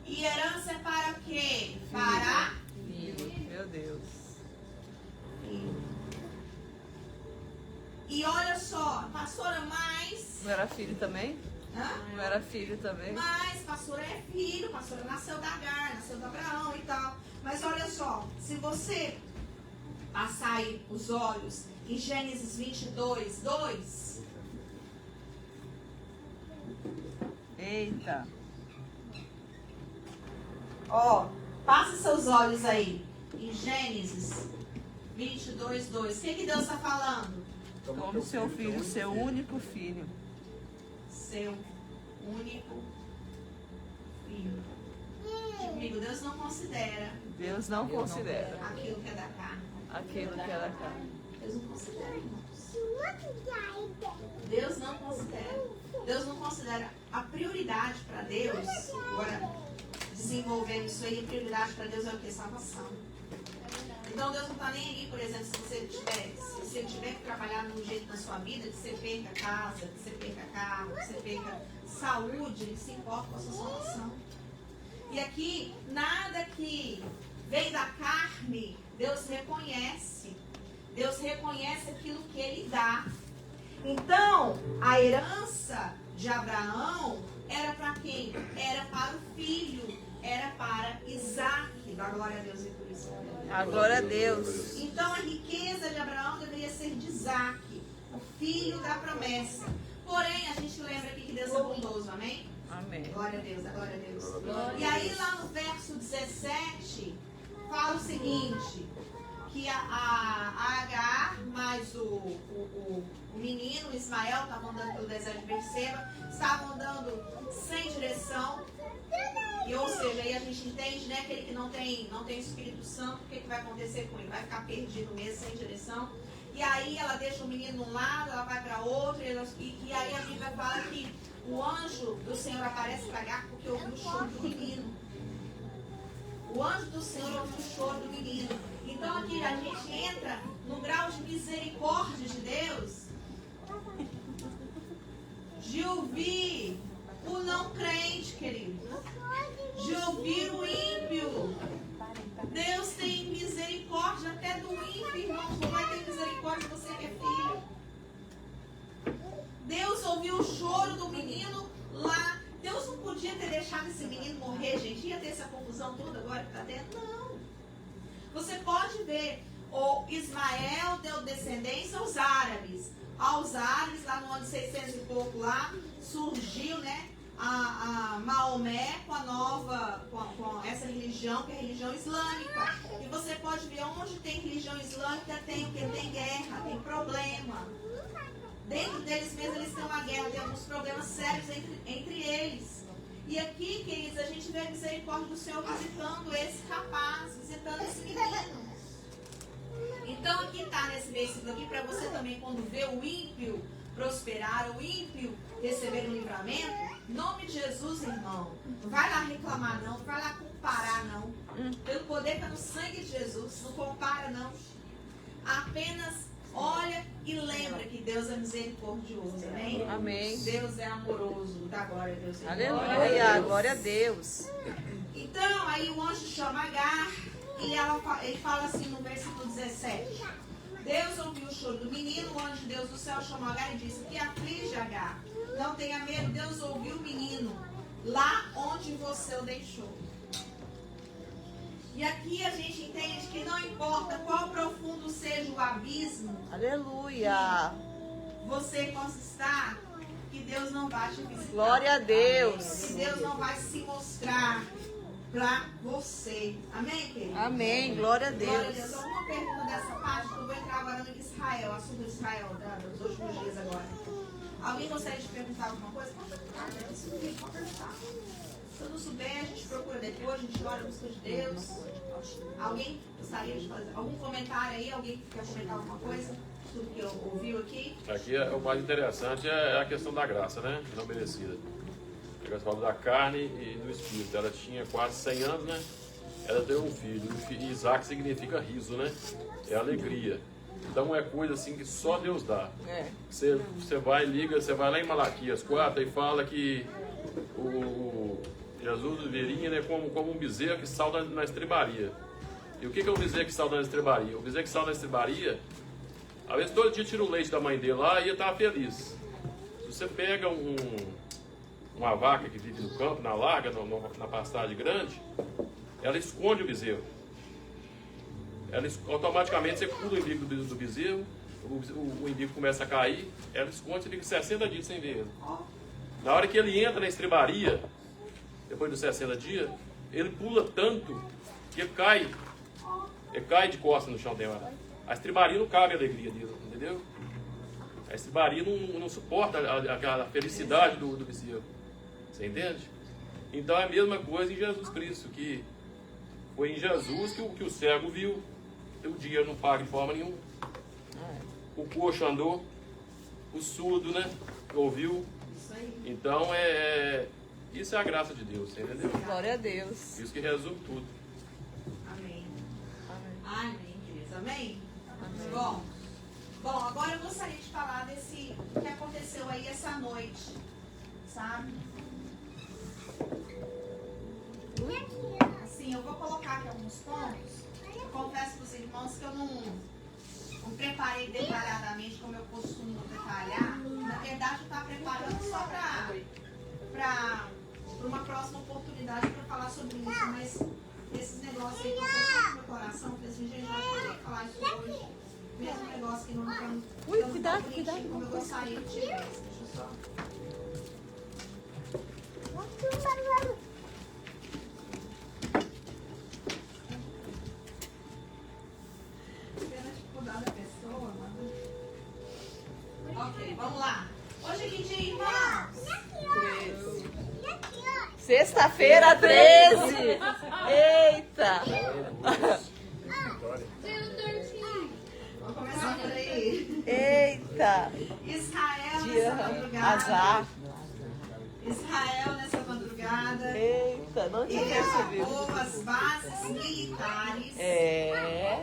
E herança é para o quê? Para filho. Meu Deus. filho. E olha só, pastora, mas... Não era filho também? Não era filho também? Mas pastora é filho, pastora nasceu da Agar, nasceu do Abraão e tal. Mas olha só, se você passar aí os olhos em Gênesis 22, 2... Eita. Ó, passa seus olhos aí em Gênesis 22, 2. O que Deus está falando? Como seu filho, seu único filho. Seu único filho. Diga comigo, Deus não considera Deus não considera aquilo que é da carne. aquilo que é da carne. Deus não considera, irmãos. Deus não considera. Deus não considera. A prioridade para Deus, agora desenvolvendo isso aí, a prioridade para Deus é o que? Salvação. Então Deus não está nem aí, por exemplo, se você tiver que trabalhar num jeito na sua vida, que você perca casa, que você perca carro, que você perca saúde, Ele se importa com a sua salvação. E aqui, nada que vem da carne, Deus reconhece. Deus reconhece aquilo que Ele dá. Então, a herança de Abraão era para quem? Era para o filho, era para Isaac. Dá glória a Deus e por isso. A glória a Deus. Então a riqueza de Abraão deveria ser de Isaac, o filho da promessa. Porém, a gente lembra aqui que Deus é bondoso, amém? Amém. Glória a Deus, glória a Deus. E aí lá no verso 17, fala o seguinte, que a Agar mais o menino, Ismael, estavam andando pelo deserto de Berseba, estavam andando sem direção. E, ou seja, aí a gente entende, né, aquele que não tem Espírito Santo, o que vai acontecer com ele? Vai ficar perdido mesmo, sem direção. E aí ela deixa o menino de um lado, ela vai para outro, e aí a Bíblia fala que o anjo do Senhor aparece para Agar porque ouviu o choro do menino. O anjo do Senhor ouviu o choro do menino. Então aqui a gente entra no grau de misericórdia de Deus, de ouvir o não crente, querido, de ouvir o ímpio. Deus tem misericórdia até do ímpio, irmãos. Não vai ter misericórdia de você que é filho. Deus ouviu o choro do menino lá. Deus não podia ter deixado esse menino morrer, gente. Ia ter essa confusão toda agora que está tendo? Não. Você pode ver, o Ismael deu descendência aos árabes. Aos árabes, lá no ano 600 e pouco lá, surgiu, né, a Maomé com essa religião, que é a religião islâmica. E você pode ver onde tem religião islâmica, tem o que? Tem guerra, tem problema. Dentro deles mesmos eles têm uma guerra, tem alguns problemas sérios entre eles. E aqui, queridos, a gente vê a misericórdia do Senhor visitando esse rapaz, visitando esse menino. Então aqui está nesse versículo aqui, para você também, quando vê o ímpio prosperar, o ímpio receber um livramento, em nome de Jesus, irmão, não vai lá reclamar não, não vai lá comparar não. Pelo poder que está no sangue de Jesus, não compara não. Apenas olha e lembra que Deus é misericordioso, amém? Amém. Deus é amoroso, dá glória a Deus. Aleluia, glória a Deus. Então, aí o anjo chama Agar e ele fala assim no versículo 17. Deus ouviu o choro do menino, o anjo de Deus do céu chamou Agar e disse: que aflige Agar, não tenha medo, Deus ouviu o menino, lá onde você o deixou. E aqui a gente entende que não importa qual profundo seja o abismo, Aleluia. você conquistar, que Deus não vai te visitar. Glória a Deus. Que Deus não vai se mostrar para você. Amém, querido? Amém. Glória a Glória a Deus. Deus. Alguma pergunta dessa parte? Eu vou entrar agora no Israel, assunto de Israel, dos últimos dias agora. Alguém gostaria de perguntar alguma coisa? Pode perguntar, né? Pode perguntar. Se eu não souber, a gente procura depois, a gente ora a busca de Deus. Alguém gostaria de fazer algum comentário aí? Alguém quer comentar alguma coisa? Tudo que eu ouviu aqui? Aqui o mais interessante é a questão da graça, né? Não merecida. Você fala da carne e do espírito. Ela tinha quase 100 anos, né? Ela teve um filho. E Isaac significa riso, né? É alegria. Então é coisa assim que só Deus dá. Você vai e liga, você vai lá em Malaquias 4 e fala que o Jesus viria, né, como um bezerro que salta na estrebaria. E o que é um bezerro que salta na estrebaria? O bezerro que salta na estrebaria, às vezes todo dia tira o leite da mãe dele lá e ele estava feliz. Se você pega uma vaca que vive no campo, na larga, na pastagem grande, ela esconde o bezerro. Automaticamente você cura o umbigo do bezerro, o umbigo começa a cair, ela esconde, você fica 60 dias sem ver ele. Na hora que ele entra na estrebaria, depois dos 60 dias, ele pula tanto que ele cai de costas no chão dela. A estrebaria não cabe a alegria dele, entendeu? A estrebaria não suporta aquela felicidade do bezerro. Você entende? Então é a mesma coisa em Jesus Cristo, que foi em Jesus que o cego viu, o dinheiro não paga de forma nenhuma. O coxo andou, o surdo, né, ouviu. Então isso é a graça de Deus, você entendeu? Glória a Deus. Isso que resume tudo. Amém. Amém, queridos. Amém? Bom, agora eu gostaria de falar desse que aconteceu aí essa noite, sabe? Assim, eu vou colocar aqui alguns pontos. Eu confesso para os irmãos que eu o preparei detalhadamente, como eu costumo detalhar, na verdade eu estava preparando só para uma próxima oportunidade para falar sobre isso, mas esses negócios aí estão tocando no meu coração, eu falei assim, gente, vai poder falar isso hoje. Mesmo negócio que não está Cuidado. como eu gostaria que tivesse. Deixa eu só. Pena de cuidar da pessoa, mano. Ok, vamos lá. Hoje é que dia, irmãos? Sexta-feira, 13. Eita. Vamos começar por aí. Eita. Israel Dia nessa madrugada. azar. Israel nessa madrugada. Eita, não tinha Ele percebido. atacou as bases militares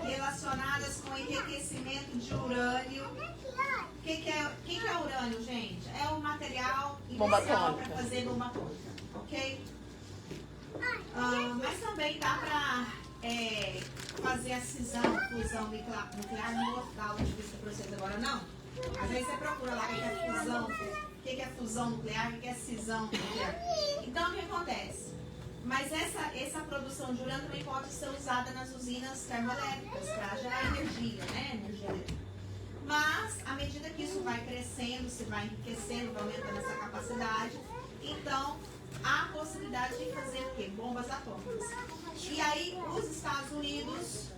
relacionadas com enriquecimento de urânio. O que é urânio, gente? É o material Bomba inicial atômica. para fazer bomba atômica, ok? Mas também dá para fazer a fusão nuclear. Não vou dar aula de física para vocês agora, não. Às vezes você procura lá o que é fusão, o que é fusão nuclear, o que é cisão nuclear. Então, o que acontece? Mas essa produção de urânio também pode ser usada nas usinas termoelétricas para gerar energia, né? Energia elétrica. Mas, à medida que isso vai crescendo, se vai enriquecendo, vai aumentando essa capacidade, então há a possibilidade de fazer o quê? Bombas atômicas. E aí, os Estados Unidos,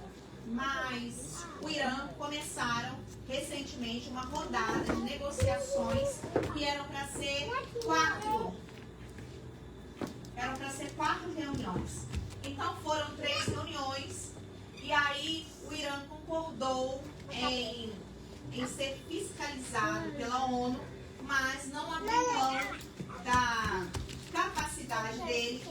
mais o Irã, começaram recentemente uma rodada de negociações que eram para ser 4. Eram para ser 4 reuniões. Então, foram 3 reuniões e aí o Irã concordou em ser fiscalizado pela ONU, mas não abriu mão da capacidade dele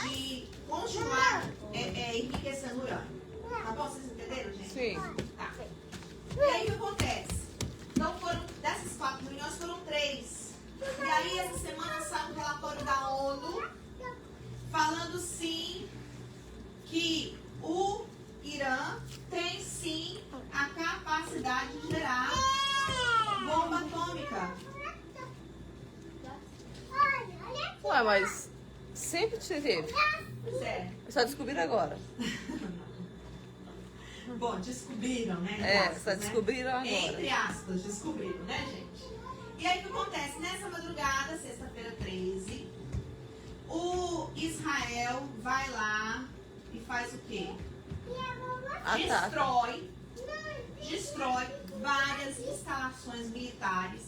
de continuar enriquecendo urânio. Tá bom? Vocês entenderam, gente? Sim. Tá. E aí o que acontece? Então dessas 4 reuniões foram 3. E aí essa semana saiu um relatório da ONU falando sim que o Irã tem sim a capacidade de gerar bomba atômica. Ué, mas sempre teve. Sério. Só descobriram agora. Bom, descobriram, né? Só descobriram agora. Entre aspas, descobriram, né, gente? E aí o que acontece? Nessa madrugada, sexta-feira 13, o Israel vai lá e faz o quê? Destrói várias instalações militares.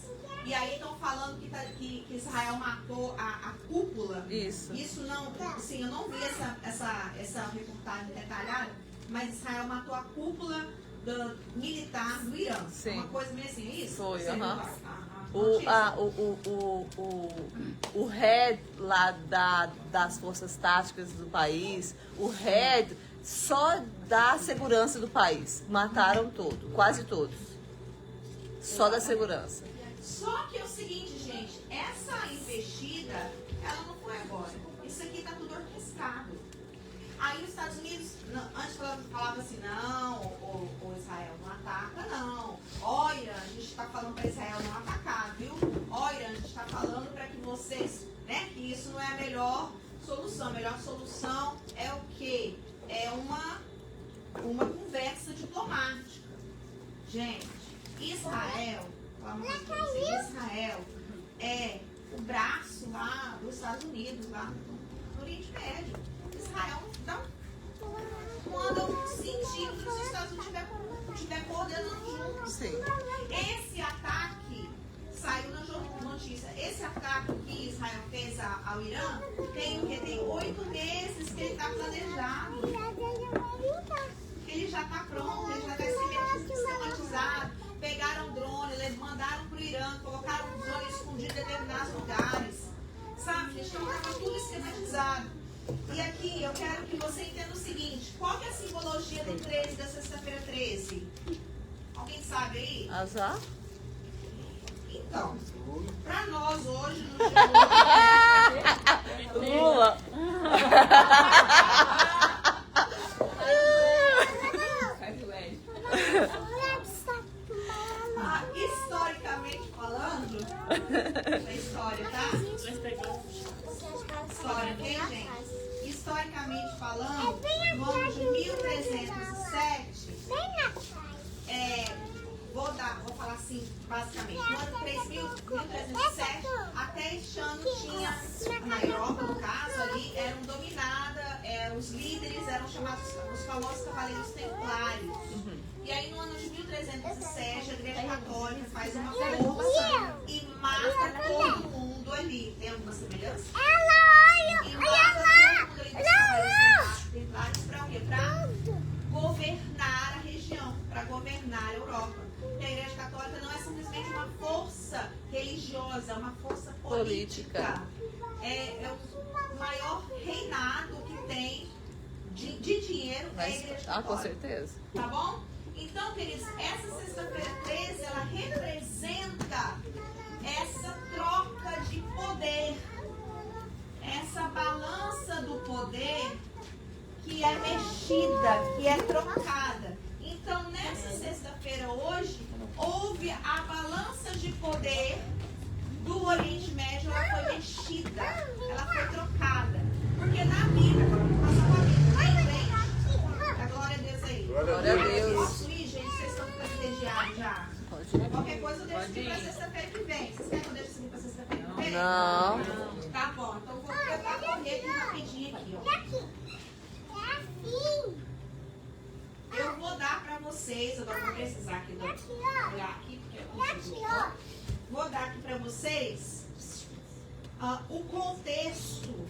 E aí estão falando que Israel matou a cúpula. Isso não, assim, eu não vi essa reportagem detalhada, mas Israel matou a cúpula militar do Irã. Sim. Uma coisa meio assim, é isso? Foi, Você aham. viu O head lá das forças táticas do país, o head só da segurança do país. Mataram quase todos. Só da segurança. Só que é o seguinte, gente, essa investida, ela não foi agora. Isso aqui tá tudo orquestrado. Aí os Estados Unidos, antes falava assim, não, o Israel não ataca, não. Ó, Irã, a gente está falando para Israel não atacar, viu? Ó, Irã, a gente está falando para que vocês, né, que isso não é a melhor solução. A melhor solução é o quê? É uma conversa diplomática. Gente, Israel é o braço lá dos Estados Unidos, lá no Oriente Médio. Israel não anda sentindo que os Estados Unidos estiver coordenando junto. Sim. Esse ataque saiu na notícia. Esse ataque que Israel fez ao Irã tem 8 meses que ele está planejado. Ele já está pronto, ele já está sistematizado. Pegaram drone, eles mandaram para o Irã, colocaram um drone escondido em determinados lugares. Sabe, gente? Então estava tudo esquematizado. E aqui eu quero que você entenda o seguinte: qual que é a simbologia do 13 da sexta-feira 13? Alguém sabe aí? Azar? Então, para nós hoje, no dia Lula. assim, basicamente. No ano 1307, até este ano tinha, na Europa, no caso, ali, eram dominadas, os líderes eram chamados os famosos cavaleiros templários. E aí, no ano de 1307, a Igreja Católica faz uma força e mata todo mundo ali. Tem alguma semelhança? E mata todo mundo ali dos cavaleiros templários para o quê? Para governar a região, para governar a Europa. E a Igreja Católica não é simplesmente uma força religiosa, é uma força política. É o maior reinado que tem de dinheiro é a Igreja Católica. Com certeza. Tá bom? Então, queridos, essa sexta-feira 13, ela representa essa troca de poder, essa balança do poder que é mexida, que é trocada. Então, nessa sexta-feira hoje, houve a balança de poder do Oriente Médio, ela foi mexida, ela foi trocada. Porque na Bíblia, a glória a Deus aí. Glória a Deus. Posso ir, gente? Vocês estão privilegiados já. Qualquer coisa eu deixo aqui para sexta-feira que vem. Vocês querem que eu deixe isso aqui para sexta-feira que vem? Não. Tá bom, então eu vou tentar correr aqui rapidinho aqui, ó. Eu vou dar para vocês, agora vou precisar aqui do olhar aqui, porque eu consigo. Vou dar aqui para vocês o contexto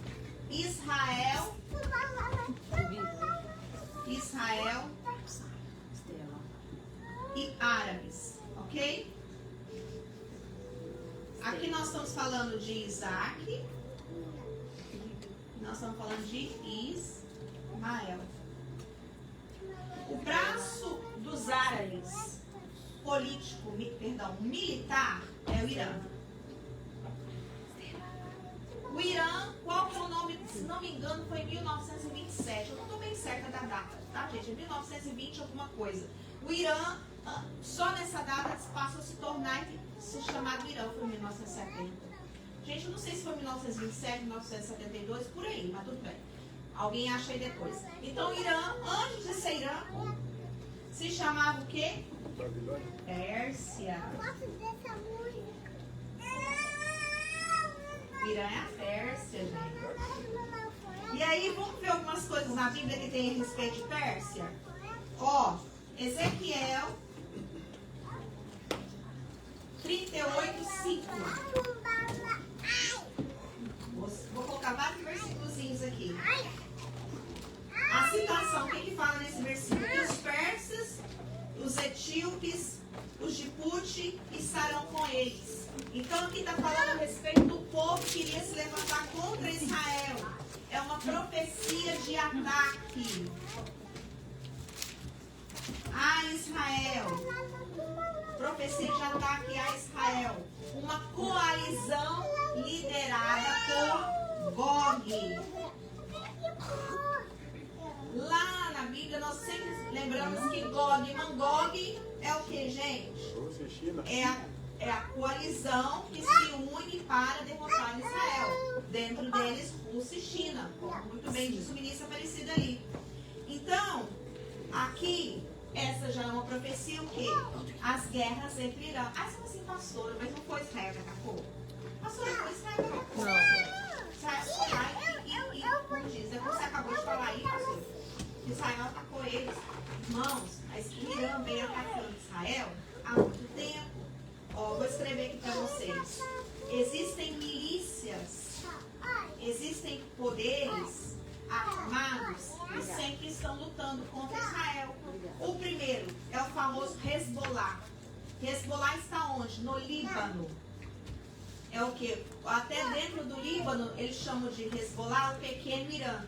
Israel e árabes, ok? Aqui nós estamos falando de Isaac, nós estamos falando de Ismael. O braço dos árabes militar é o Irã. O Irã, qual que é o nome? Se não me engano, foi em 1927. Eu não estou bem certa da data, tá, gente? É 1920 alguma coisa. O Irã, só nessa data, passou a se tornar, se chamar do Irã, foi em 1970. Gente, eu não sei se foi em 1927, 1972, por aí, mas tudo bem. Alguém acha aí depois. Então, o Irã, antes de ser Irã, se chamava o quê? Pérsia. Irã é a Pérsia, gente. E aí, vamos ver algumas coisas na Bíblia que tem a respeito de Pérsia? Ó, Ezequiel 38:5. Vou colocar vários versículos aqui. A citação, o que fala nesse versículo? Que os persas, os etíopes, os de Puti estarão com eles. Então aqui está falando a respeito do povo que iria se levantar contra Israel. É uma profecia de ataque a Israel. Profecia de ataque a Israel. Uma coalizão liderada por Gog. Lá na Bíblia nós sempre lembramos que Gog e Magog é o que, gente? É a coalizão que se une para derrotar Israel. Dentro deles, Rússia e China. Muito bem, diz o ministro Aparecido ali. Então, aqui, essa já é uma profecia o quê? As guerras entre Irã. Ah, você fala assim, pastora, mas não foi Israel que atacou? Pastora, foi Israel que atacou. Israel foi lá e como diz, você acabou de falar aí, pastor? Israel atacou eles. Irmãos, mas Irã vem atacando Israel há muito tempo. Ó, vou escrever aqui para vocês. Existem milícias, existem poderes armados que sempre estão lutando contra Israel. O primeiro é o famoso Hezbollah. Hezbollah está onde? No Líbano. É o que? Até dentro do Líbano, eles chamam de Hezbollah o pequeno Irã.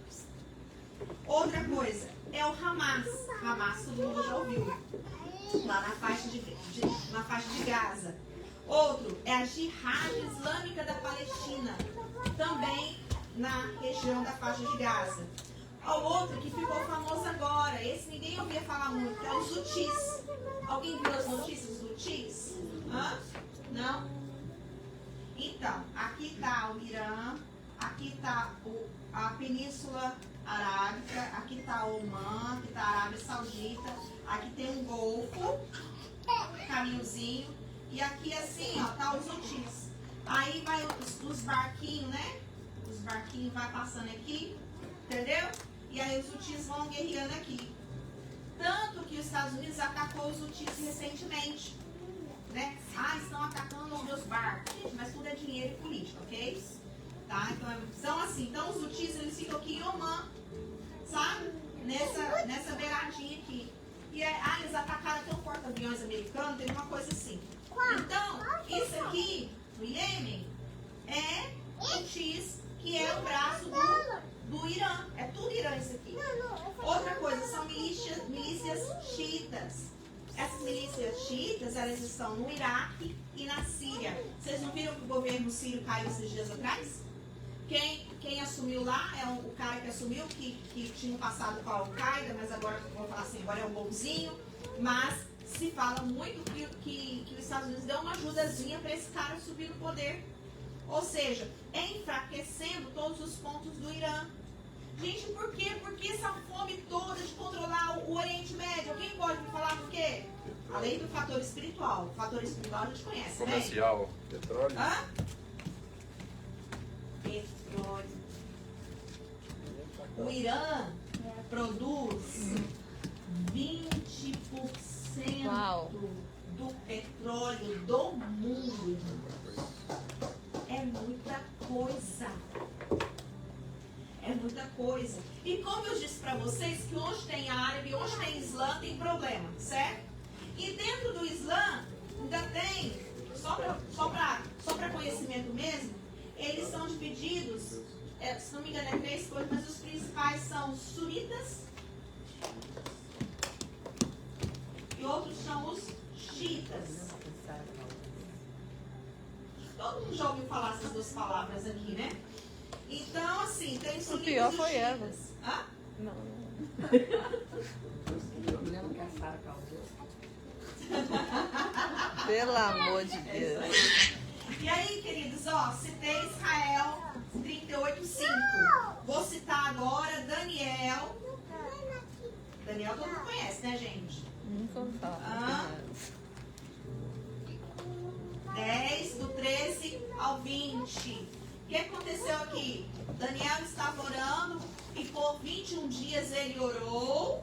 Outra coisa é o Hamas. Hamas todo mundo já ouviu. Lá na faixa de Gaza. Outro é a Jihad Islâmica da Palestina. Também na região da faixa de Gaza. O outro que ficou famoso agora, esse ninguém ouvia falar muito, que é os Houthis. Alguém viu as notícias dos Houthis? Hã? Não? Então, aqui está o Irã, aqui está a Península Arábica, aqui está o Omã, aqui está a Arábia Saudita, aqui tem um Golfo, caminhozinho, E aqui assim, ó, tá os UTIs. Aí vai os barquinhos, né? Os barquinhos vai passando aqui, entendeu? E aí os UTIs vão guerreando aqui. Tanto que os Estados Unidos atacou os UTIs recentemente, né? Ah, estão atacando os meus barcos. Gente, mas tudo é dinheiro e política, ok? Tá? Então, são assim. Então os UTIs, eles ficam aqui em Oman, sabe? Nessa beiradinha aqui. E eles atacaram até um porta-aviões americano, teve uma coisa assim. Então, isso aqui, no Iêmen, é o X, que é o braço do Irã. É tudo Irã isso aqui. Outra coisa, são milícias xiitas. Essas milícias xiitas, elas estão no Iraque e na Síria. Vocês não viram que o governo sírio caiu esses dias atrás? Quem assumiu lá é o cara que assumiu, que tinha passado com a Al-Qaeda, mas agora, vamos falar assim, agora é um bonzinho. Mas se fala muito que os Estados Unidos deu uma ajudazinha para esse cara subir no poder. Ou seja, é enfraquecendo todos os pontos do Irã. Gente, por quê? Por que essa fome toda de controlar o Oriente Médio? Alguém pode me falar por quê? Além do fator espiritual. O fator espiritual a gente conhece, né? Comercial, petróleo. Hã? Petróleo. O Irã produz 20% Uau. do petróleo do mundo. É muita coisa. É muita coisa. E como eu disse para vocês, que onde tem árabe, onde tem Islã, tem problema, certo? E dentro do Islã, ainda tem, só para conhecimento mesmo, eles são divididos, se não me engano é 3 coisas, mas os principais são os sunitas e outros são os xiitas. Todo mundo já ouviu falar essas duas palavras aqui, né? Então, assim, tem os sunitas. O pior e os foi xiitas. Eva. Hã? Não. Lembra que a Sara causou? Pelo amor de Deus. E aí, queridos, ó, citei Israel 38:5. Vou citar agora Daniel. Daniel todo mundo conhece, né, gente? Nunca ouvi falar. 10, do 13 ao 20. O que aconteceu aqui? Daniel estava orando e por 21 dias ele orou.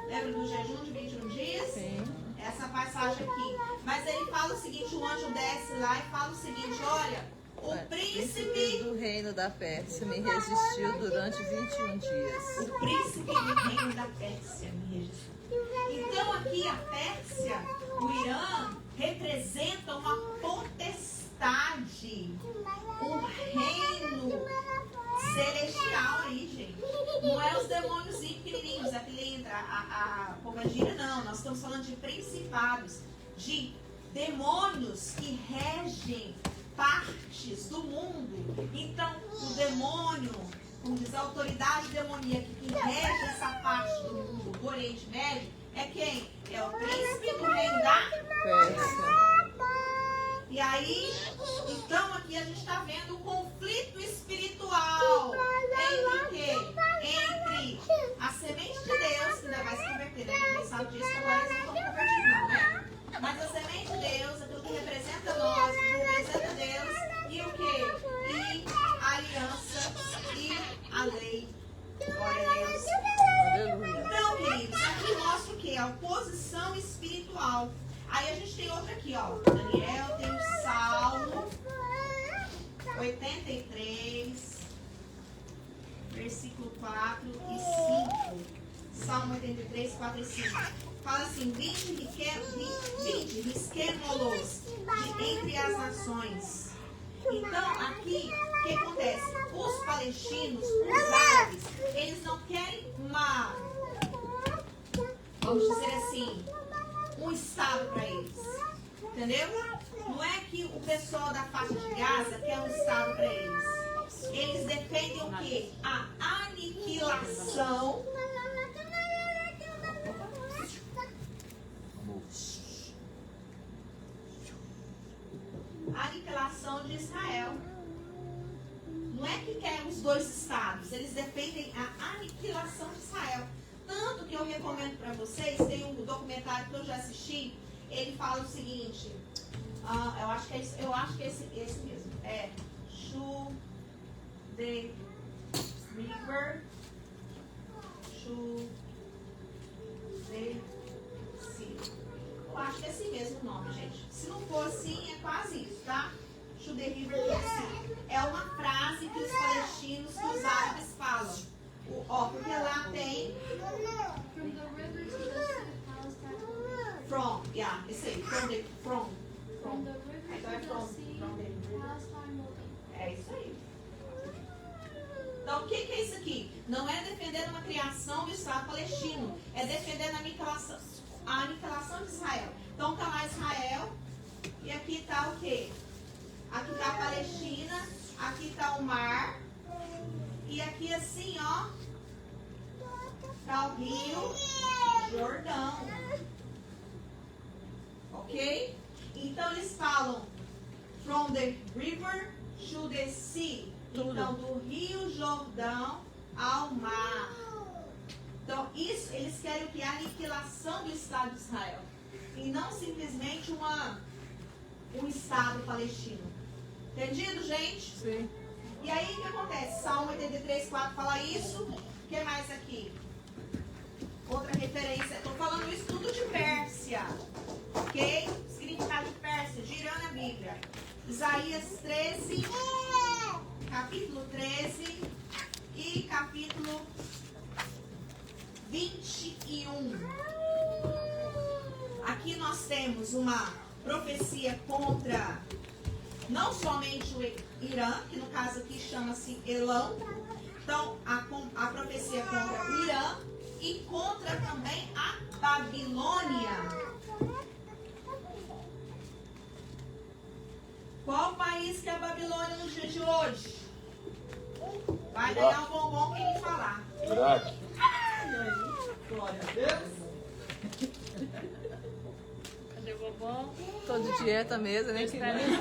Lembra do jejum de 21 dias? Sim. Essa passagem aqui. Mas ele fala o seguinte, o anjo desce lá e fala o seguinte, olha, o príncipe do reino da Pérsia me resistiu durante 21 dias. O príncipe do reino da Pérsia me resistiu. Então aqui a Pérsia, o Irã, representa uma potestade, um reino celestial aí, gente. Não é os demônios pequenininhos, aquele entra a pombagira, não. Nós estamos falando de principados, de demônios que regem partes do mundo. Então, o demônio, como diz a autoridade demoníaca que rege essa parte do mundo, do Oriente Médio, é quem? É o príncipe do reino da Pérsia. E aí, então aqui a gente está vendo o conflito espiritual entre quê? Entre a semente de Deus, que ainda vai se converter, né? A gente sabe disso, que agora eles não estão convertidos não, né? Mas a semente de Deus, aquilo que representa nós, que representa Deus, e o quê? E a aliança e a lei. Glória a Deus. Aleluia. Então, queridos, aqui mostra o quê? A oposição espiritual. Aí a gente tem outra aqui, ó. Daniel tem o Salmo 83, versículo 4 e 5. Salmo 83, 4 e 5. Fala assim, vinde risquemo-los de entre as nações. Então, aqui, o que acontece? Os palestinos, os árabes, eles não querem uma, vamos dizer assim, um estado para eles. Entendeu? Não é que o pessoal da faixa de Gaza quer um estado para eles. Eles defendem o quê? A aniquilação de Israel. Não é que querem os dois estados, eles defendem a aniquilação de Israel. Tanto que eu recomendo para vocês, tem um documentário que eu já assisti, ele fala o seguinte, eu acho que é esse mesmo. É should the river should the sea. Eu acho que é assim mesmo o nome, gente. Se não for assim, é quase isso, tá? Should the river be sea. É uma frase que os palestinos, que os árabes falam. Porque lá tem From the river to the sea, Palestine. from, esse aí, from. From the river Então é to from, the sea, from the- Palestine will be. É isso aí. Então, o que é isso aqui? Não é defendendo uma criação do Estado palestino, é defendendo a aniquilação de Israel. Então, está lá Israel, e aqui está o quê? Aqui está a Palestina, aqui está o mar, e aqui assim, ó, está o rio Jordão. Ok? Então, eles falam from the river to the sea. Então, do rio Jordão ao mar. Então, isso, eles querem o que? A aniquilação do Estado de Israel. E não simplesmente um Estado palestino. Entendido, gente? Sim. E aí, o que acontece? Salmo 83, 4 fala isso. O que mais aqui? Outra referência. Estou falando isso tudo de Pérsia. Ok? Significado de Pérsia, girando a Bíblia. Isaías 13, capítulo 13 e capítulo 21. Aqui nós temos uma profecia contra não somente o Irã, que no caso aqui chama-se Elão. Então, a profecia contra o Irã e contra também a Babilônia. Qual país que é a Babilônia nos dias de hoje? Vai ganhar um bombom quem me falar. Iraque. Glória a Deus. Cadê o bobão? Tô de dieta mesmo, né? Espera aí.